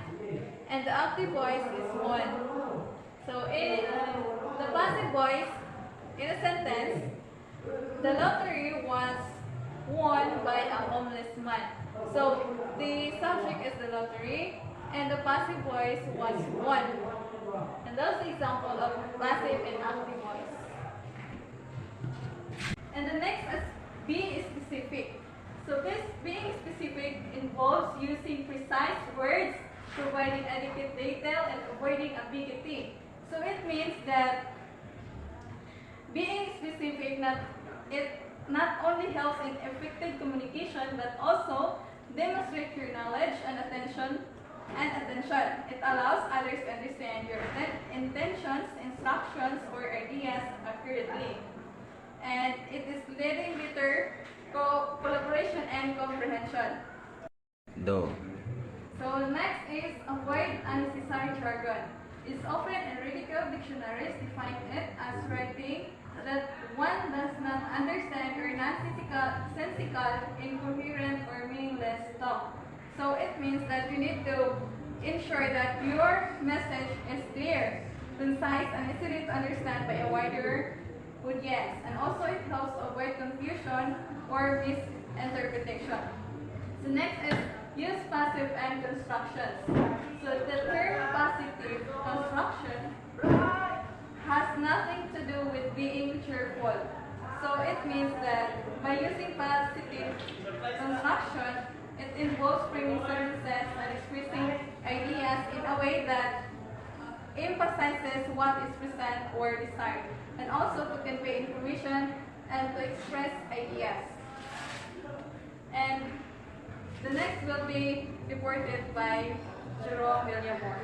and the active voice is won. So in the passive voice, in a sentence, the lottery was won by a homeless man. So the subject is the lottery, and the passive voice was won. And that's the example of passive and active voice. And the next is being specific. So this being specific involves using precise words, providing adequate detail, and avoiding ambiguity. So it means that being specific not only helps in effective communication but also demonstrates your knowledge and attention. It allows others to understand your intentions, instructions, or ideas accurately. And it is leading better collaboration and comprehension. So next is avoid unnecessary jargon. It's often in ridiculed dictionaries define it as writing that one does not understand or nonsensical, incoherent, or meaningless talk. So it means that you need to ensure that your message is clear, concise, and easy to understand by a wider audience. And also it helps avoid confusion or misinterpretation. So next is use passive and constructions. So the term positive construction has nothing to do with being cheerful. So it means that by using positive construction, it involves framing sentences and expressing ideas in a way that emphasizes what is present or desired, and also to convey information and to express ideas. And the next will be reported by Jerome Villamor.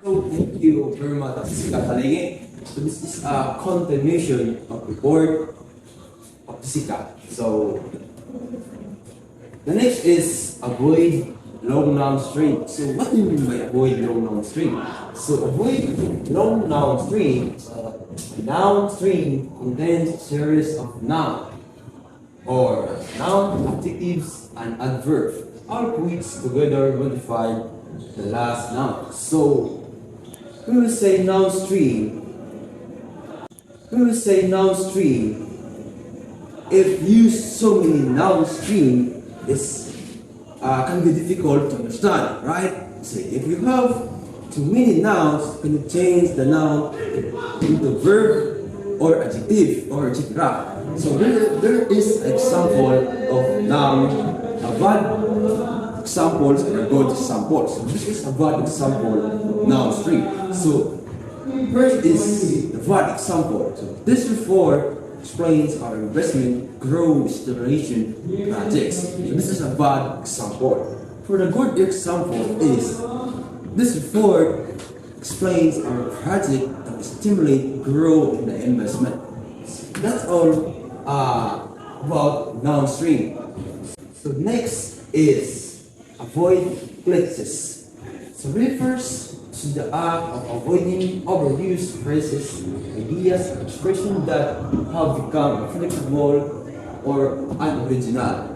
So thank you very much, Jessica Talingi. So this is a continuation of the report of Jessica. So the next is avoid long noun string. So what do you mean by avoid long noun string? So avoid long noun string. Noun string contains a series of noun or noun, adjectives, and adverbs, all of which together modify the last noun. So we will say noun string. If use so many noun string, it's can be difficult to understand, right? So if you have too many nouns, can you change the noun into verb or adjective or etc. So there is example of noun, a verb, examples are good samples. So this is a bad example noun string. So first is the bad example. So this report explains our investment growth stimulation projects. So this is a bad example. For the good example is this report explains our project that stimulate growth in the investment. That's all about noun string. So next is avoid glitches. So refers to the act of avoiding overused phrases, ideas, or expressions that have become flexible or unoriginal.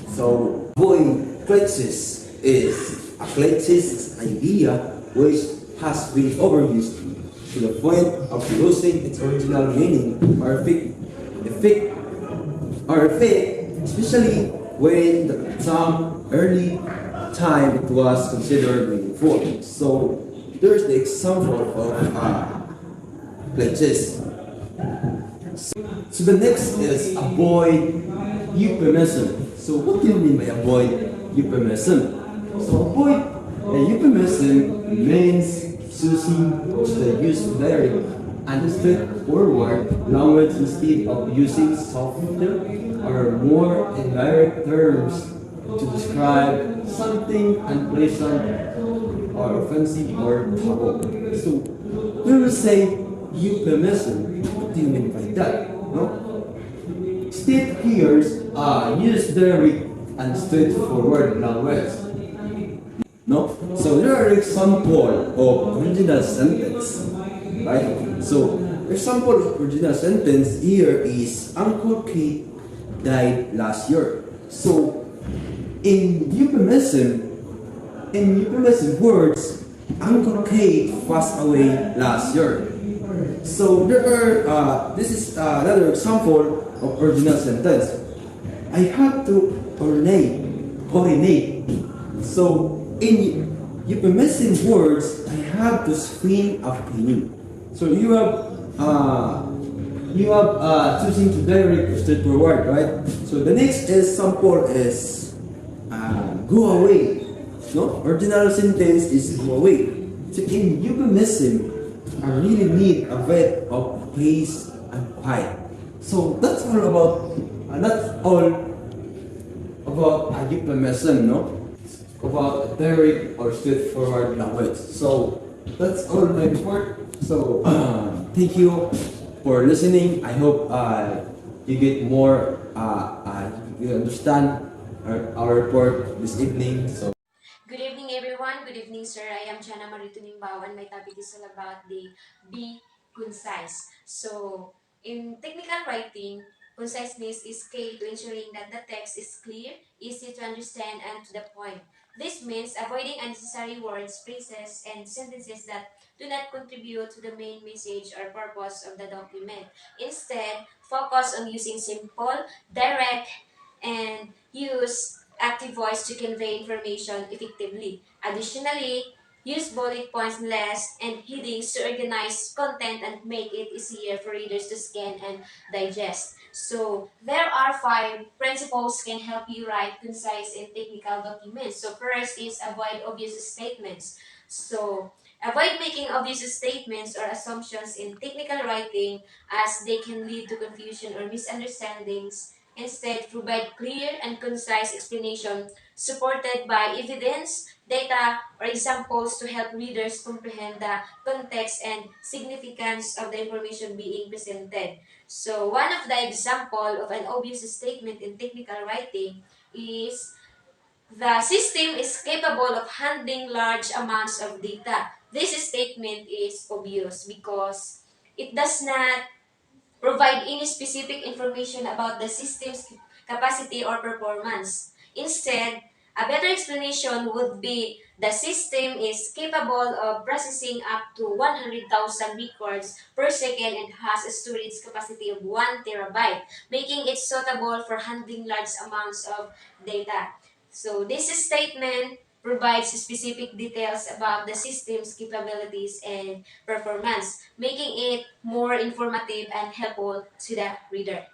So avoid glitches is a glitches idea which has been overused to the point of losing its original meaning or effect, especially when some early time it was considered meaningful. So there's the example of glitches. So the next is avoid euphemism. So what do you mean by avoid euphemism? So avoid a euphemism means choosing the use of direct and straightforward language instead of using softer or more indirect terms to describe something unpleasant or offensive or taboo. So we will say euphemism. What do you mean by that? No? State here use direct and straightforward language. No? So there are examples of original sentence, right? So example of original sentence here is Uncle Kate died last year. So in euphemism words, Uncle Kate passed away last year. So there are this is another example of original sentence. I have to urinate. So in euphemism words, I have to screen a opinion. So you have choosing to direct or straightforward, right? So the next is sample is go away. No, original sentence is go away. So in euphemism, I really need a bit of peace and quiet. So that's all about a euphemism, no? About direct or straightforward language. So that's all my report. So thank you for listening. I hope you get more, you understand our report this evening. So. Good evening, everyone. Good evening, sir. I am Chana Marito Nimbawan. My topic is all about the be concise. So, in technical writing, conciseness is key to ensuring that the text is clear, easy to understand, and to the point. This means avoiding unnecessary words, phrases, and sentences that do not contribute to the main message or purpose of the document. Instead, focus on using simple, direct, and use active voice to convey information effectively. Additionally, use bullet points less and headings to organize content and make it easier for readers to scan and digest. So, there are 5 principles can help you write concise and technical documents. So, first is avoid obvious statements. So, avoid making obvious statements or assumptions in technical writing as they can lead to confusion or misunderstandings. Instead, provide clear and concise explanation supported by evidence, data, or examples to help readers comprehend the context and significance of the information being presented. So, one of the example of an obvious statement in technical writing is the system is capable of handling large amounts of data. This statement is obvious because it does not provide any specific information about the system's capacity or performance. Instead, a better explanation would be the system is capable of processing up to 100,000 records per second and has a storage capacity of 1 terabyte, making it suitable for handling large amounts of data. So this statement provides specific details about the system's capabilities and performance, making it more informative and helpful to the reader.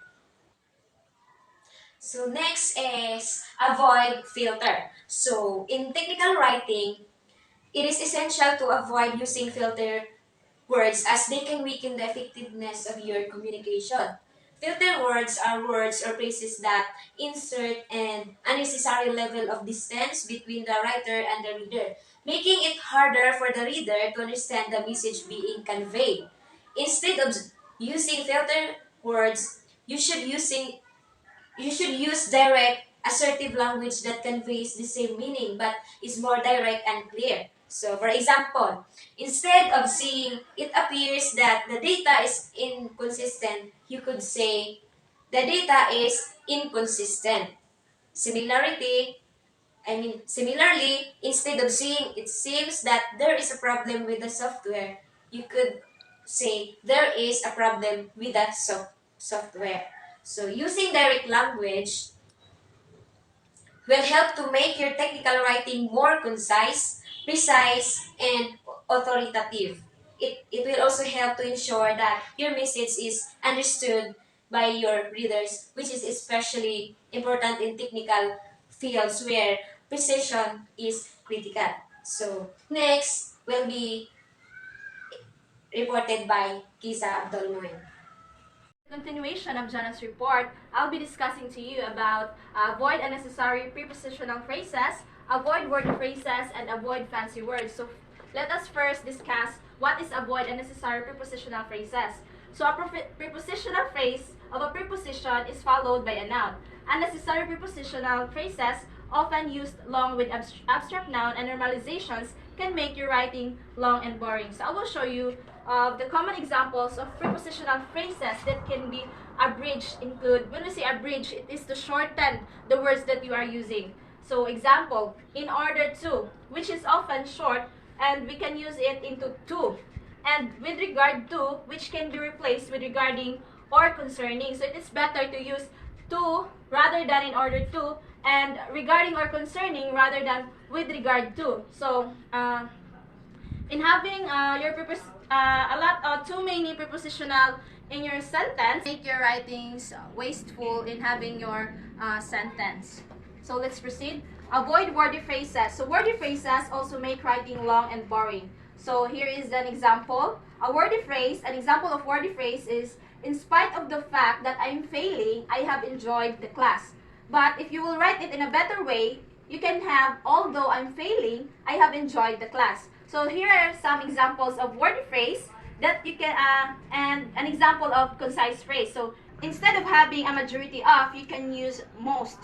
So next is avoid filter. So in technical writing, it is essential to avoid using filter words as they can weaken the effectiveness of your communication. Filter words are words or phrases that insert an unnecessary level of distance between the writer and the reader, making it harder for the reader to understand the message being conveyed. Instead of using filter words, you should use direct, assertive language that conveys the same meaning but is more direct and clear. So, for example, instead of saying it appears that the data is inconsistent, you could say the data is inconsistent. Similarly, instead of saying it seems that there is a problem with the software, you could say there is a problem with that software. So using direct language will help to make your technical writing more concise, precise, and authoritative. It will also help to ensure that your message is understood by your readers, which is especially important in technical fields where precision is critical. So, next will be reported by Kisa Abdulmoin. Continuation of Jonah's report, I'll be discussing to you about avoid unnecessary prepositional phrases, avoid wordy phrases, and avoid fancy words. So let us first discuss what is avoid unnecessary prepositional phrases. So a prepositional phrase of a preposition is followed by a noun. Unnecessary prepositional phrases, often used along with abstract noun and normalizations, can make your writing long and boring. So I will show you the common examples of prepositional phrases that can be abridged. Include, when we say abridged, it is to shorten the words that you are using. So example, in order to, which is often short, and we can use it into to. And with regard to, which can be replaced with regarding or concerning. So it is better to use to rather than in order to, and regarding or concerning rather than with regard to. So in having too many prepositional in your sentence, make your writings wasteful in having your sentence. So let's proceed. Avoid wordy phrases. So wordy phrases also make writing long and boring. So here is an example. An example of wordy phrase is, in spite of the fact that I'm failing, I have enjoyed the class. But if you will write it in a better way, you can have, although I'm failing, I have enjoyed the class. So here are some examples of wordy phrase that you can, and an example of concise phrase. So instead of having a majority of, you can use most.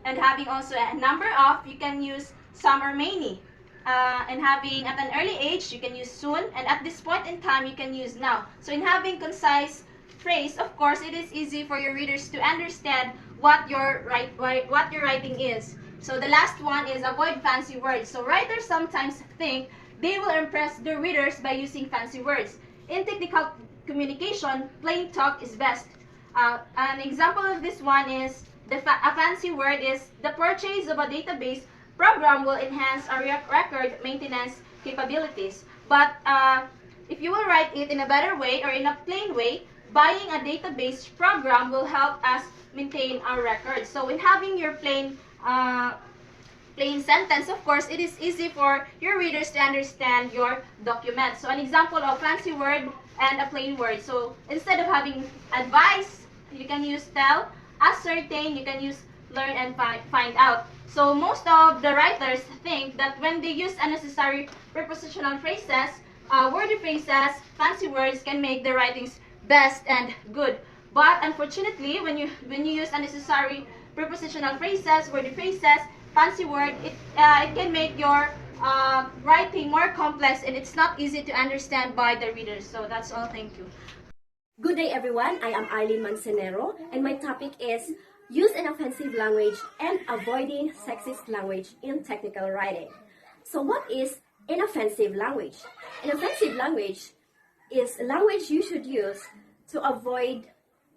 And having also a number of, you can use some or many. And having at an early age, you can use soon. And at this point in time, you can use now. So in having concise phrase, of course, it is easy for your readers to understand what your writing is. So the last one is avoid fancy words. So writers sometimes think they will impress their readers by using fancy words. In technical communication, plain talk is best. An example of this one is, a fancy word is, the purchase of a database program will enhance our record maintenance capabilities. But if you will write it in a better way or in a plain way, buying a database program will help us maintain our records. So in having your plain sentence, of course, it is easy for your readers to understand your document. So an example of fancy word and a plain word. So instead of having advice, you can use tell. Ascertain, you can use learn and find out. So most of the writers think that when they use unnecessary prepositional phrases, wordy phrases, fancy words can make the writings best and good. But unfortunately, when you use unnecessary prepositional phrases, wordy phrases, fancy word, it can make your writing more complex, and it's not easy to understand by the readers. So that's all. Thank you. Good day, everyone. I am Arlene Mancenero, and my topic is use an offensive language and avoiding sexist language in technical writing. So what is inoffensive language? Inoffensive language is a language you should use to avoid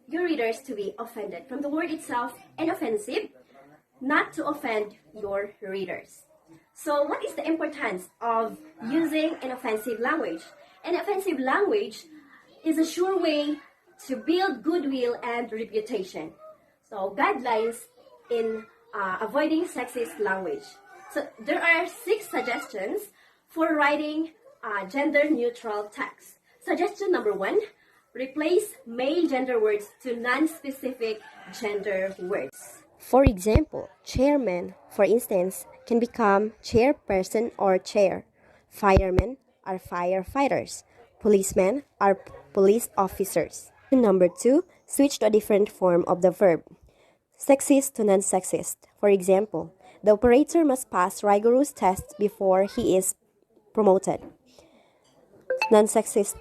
your readers to be offended. From the word itself, inoffensive, not to offend your readers. So what is the importance of using an offensive language? An offensive language is a sure way to build goodwill and reputation. So guidelines in avoiding sexist language. So there are 6 suggestions for writing gender-neutral text. Suggestion number 1, replace male gender words to non-specific gender words. For example, chairman, for instance, can become chairperson or chair. Firemen are firefighters. Policemen are police officers. Number 2, switch to a different form of the verb. Sexist to non-sexist. For example, the operator must pass rigorous tests before he is promoted. Non-sexist.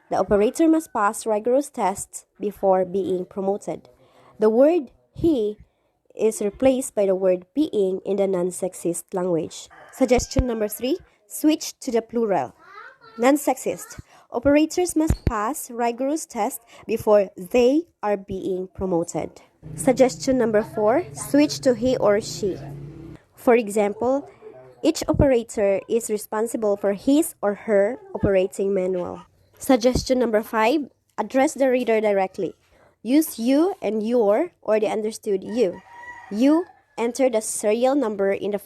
The operator must pass rigorous tests before being promoted. The word he is replaced by the word being in the non-sexist language. Suggestion number 3, switch to the plural. Non-sexist. Operators must pass rigorous tests before they are being promoted. Suggestion number 4, switch to he or she. For example, each operator is responsible for his or her operating manual. Suggestion number 5, address the reader directly. Use you and your or the understood you. You enter the serial number in the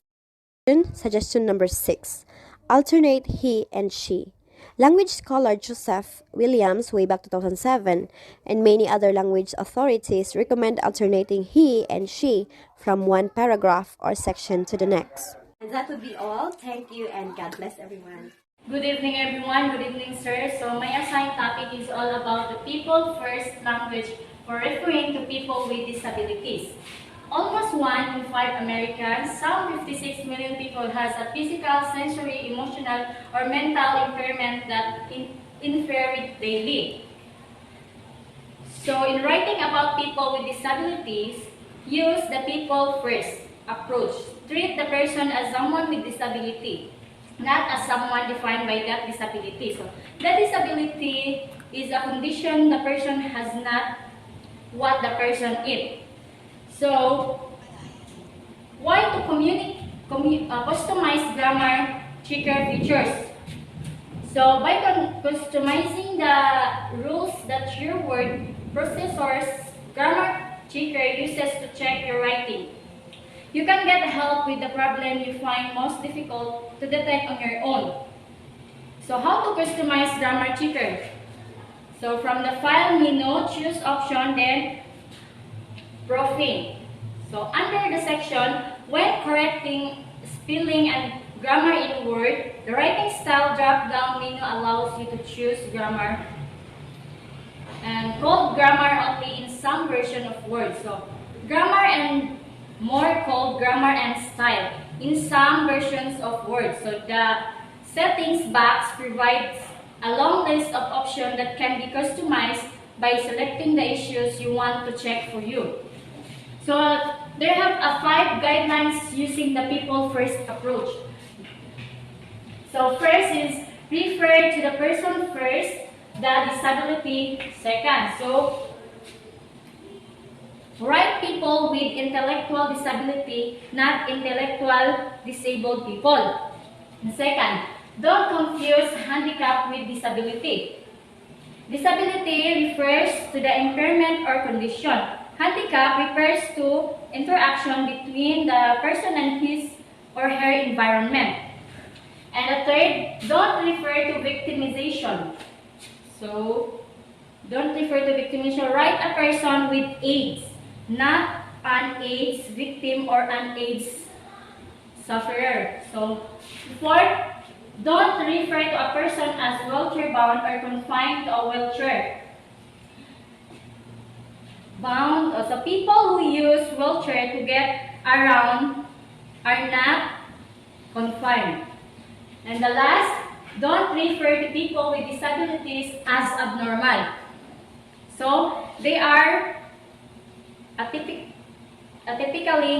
function. Suggestion number 6, alternate he and she. Language scholar Joseph Williams, way back 2007, and many other language authorities recommend alternating he and she from one paragraph or section to the next. And that would be all. Thank you and God bless everyone. Good evening, everyone. Good evening, sir. So my assigned topic is all about the people first language for referring to people with disabilities. Almost 1 in 5 Americans, some 56 million people, has a physical, sensory, emotional, or mental impairment that interfere with daily. So in writing about people with disabilities, use the people first approach. Treat the person as someone with disability, not as someone defined by that disability. So that disability is a condition the person has, not what the person is. So, why to customize grammar checker features? So, by customizing the rules that your word processor's grammar checker uses to check your writing, you can get help with the problem you find most difficult to detect on your own. So, how to customize grammar checker? So, from the file menu, choose option, then proofing. So under the section, when correcting spelling and grammar in Word, the writing style drop-down menu allows you to choose grammar and called grammar only in some version of Word. So grammar and more called grammar and style in some versions of Word. So the settings box provides a long list of options that can be customized by selecting the issues you want to check for you. So there have 5 guidelines using the people first approach. So first is refer to the person first, the disability second. So write people with intellectual disability, not intellectual disabled people. And second, don't confuse handicap with disability. Disability refers to the impairment or condition. Handicap refers to interaction between the person and his or her environment. And the third, don't refer to victimization. So, don't refer to victimization. Write a person with AIDS, not an AIDS victim or an AIDS sufferer. So, fourth, don't refer to a person as wheelchair-bound or confined to a wheelchair. Bound, so people who use wheelchair to get around are not confined. And the last, don't refer to people with disabilities as abnormal. So they are atypically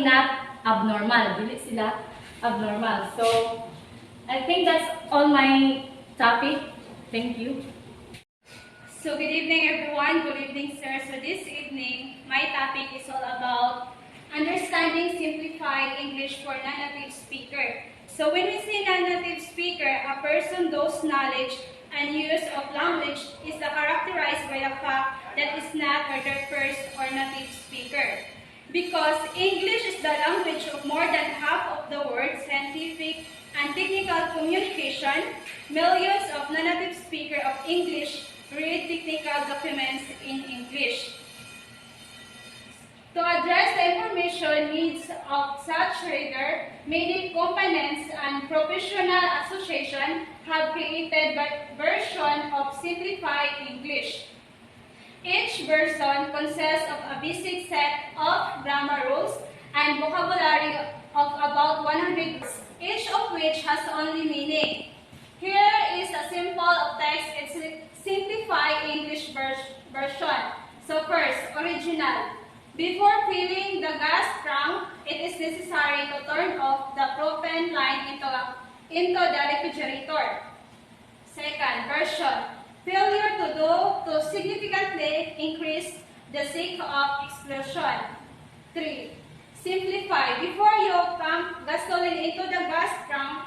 not abnormal. Dili sila abnormal. So I think that's all my topic. Thank you. So good evening everyone, good evening sir. So this evening, my topic is all about understanding simplified English for non-native speaker. So when we say non-native speaker, a person whose knowledge and use of language is characterized by the fact that is not or their first or native speaker. Because English is the language of more than half of the world's scientific and technical communication. Millions of non-native speakers of English read technical documents in English. To address the information needs of such reader, many components and professional associations have created a version of simplified English. Each version consists of a basic set of grammar rules and vocabulary of about 100 words, each of which has only meaning. Here is a sample of text in simplified English version. So first, original. Before filling the gas tank, it is necessary to turn off the propane line into the refrigerator. Second, version. Failure to do to significantly increase the risk of explosion. 3. Simplify. Before you pump gasoline into the gas tank,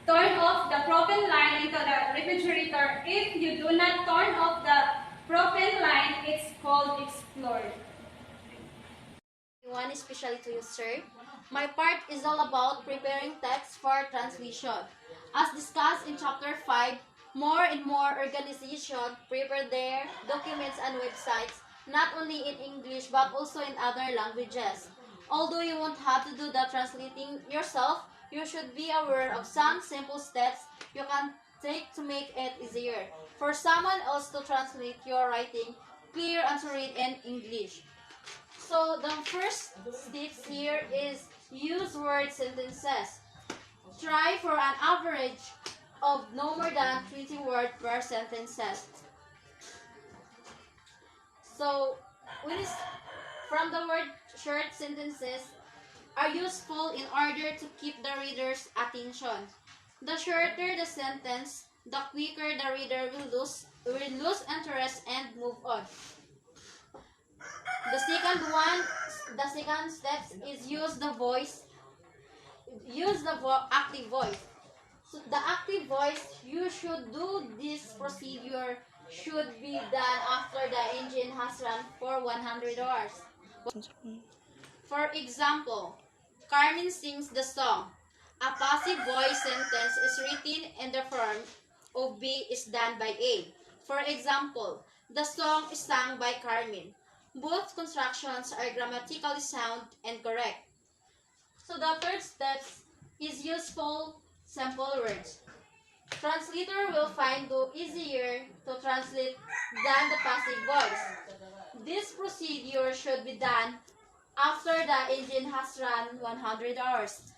turn off the propane line into the refrigerator. If you do not turn off the propane line, it's called explode. One especially to you, sir. My part is all about preparing text for translation. As discussed in chapter 5, more and more organizations prepare their documents and websites not only in English but also in other languages. Although you won't have to do the translating yourself, you should be aware of some simple steps you can take to make it easier for someone else to translate your writing clear and to read in English. So the first steps here is use word sentences. Try for an average of no more than 20 words per sentences. So from the word short sentences are useful in order to keep the reader's attention. The shorter the sentence, the quicker the reader will lose interest and move on. The second step is use the active voice. So the active voice, you should do this procedure should be done after the engine has run for 100 hours. For example, Carmen sings the song. A passive voice sentence is written in the form of B is done by A. For example, the song is sung by Carmen. Both constructions are grammatically sound and correct. So the third step is useful simple words. Translator will find it easier to translate than the passive voice. This procedure should be done after the engine has run 100 hours.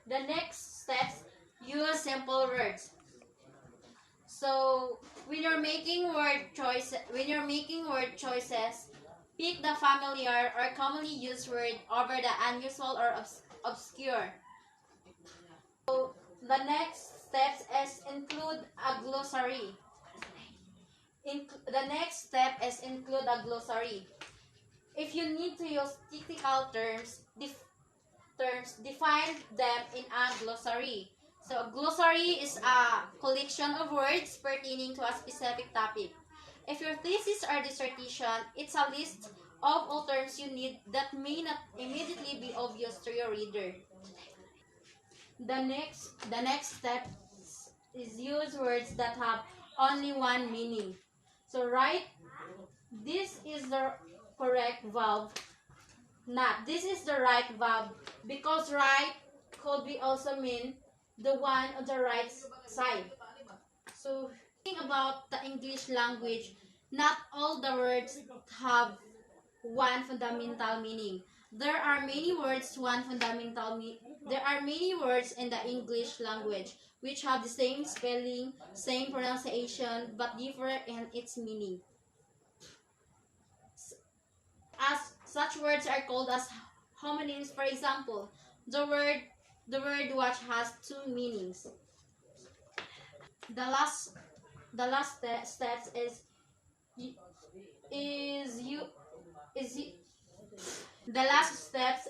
The next step, use simple words. So when you're making word choices, pick the familiar or commonly used word over the unusual or obscure. So the next step is include a glossary. The next step is include a glossary. If you need to use technical terms, define them in a glossary. So a glossary is a collection of words pertaining to a specific topic. If your thesis or dissertation, it's a list of all terms you need that may not immediately be obvious to your reader. The next step is use words that have only one meaning. So write, this is the correct verb. Not, this is the right verb, because right could be also mean the one on the right side. So think about the English language, not all the words have one fundamental meaning. There are many words in the English language which have the same spelling, same pronunciation, but differ in its meaning. As such words are called as homonyms. For example, the word watch has two meanings. The last step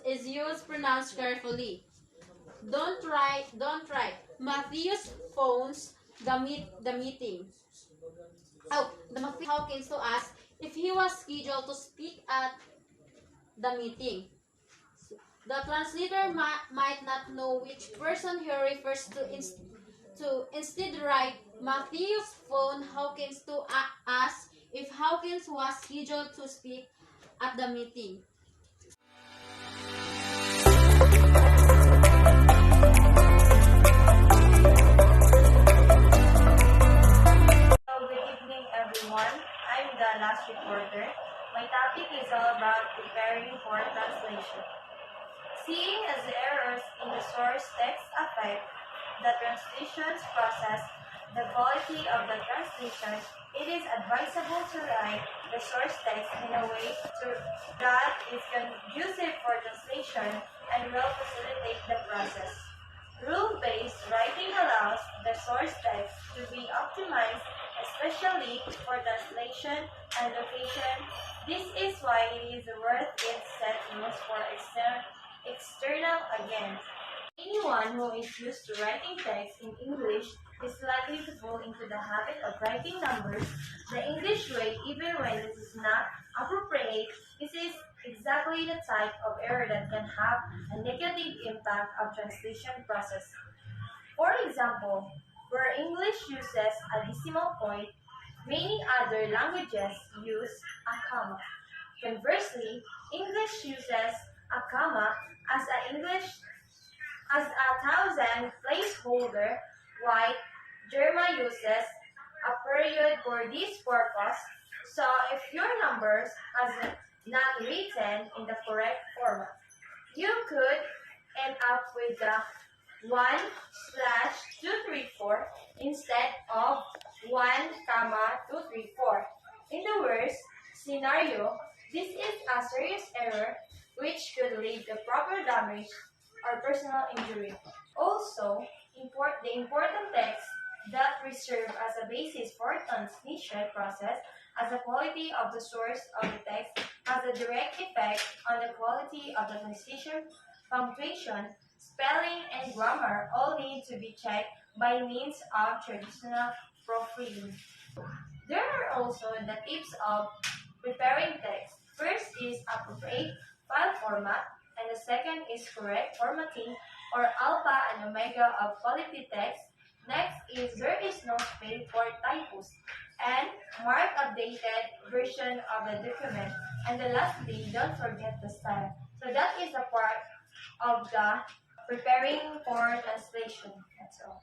is use pronounce carefully. Don't write. Matthews phones the meeting. Matthew Hawkins to ask if he was scheduled to speak at the meeting. The translator might not know which person he refers to, instead write Matthew's phone Hawkins to ask if Hawkins was scheduled to speak at the meeting. Good evening, everyone. I'm the last reporter. My topic is all about preparing for translation. Seeing as the errors in the source text affect the translations process, the quality of the translation, it is advisable to write the source text in a way that is conducive for translation and will facilitate the process. Rule-based writing allows the source text to be optimized, especially for translation and location. This is why it is worth its set rules for external against. Anyone who is used to writing text in English is likely to fall into the habit of writing numbers the English way even when this is not appropriate. This is exactly the type of error that can have a negative impact on translation process. For example, where English uses a decimal point, many other languages use a comma. Conversely, English uses a comma as a thousand placeholder, while German uses a period for this purpose. So if your numbers are not written in the correct format, you could end up with the 1/234 instead of 1,234. In the worst scenario, this is a serious error which could lead to proper damage or personal injury. Also, the important text that we serve as a basis for transmission process as the quality of the source of the text has a direct effect on the quality of the translation. Punctuation, spelling, and grammar all need to be checked by means of traditional proofreading. There are also the tips of preparing text. First is appropriate file format, and the second is correct formatting or alpha and omega of quality text. Next is there is no space for typos, and mark updated version of the document. And the lastly, don't forget the style. So that is the part of the preparing for translation. That's all.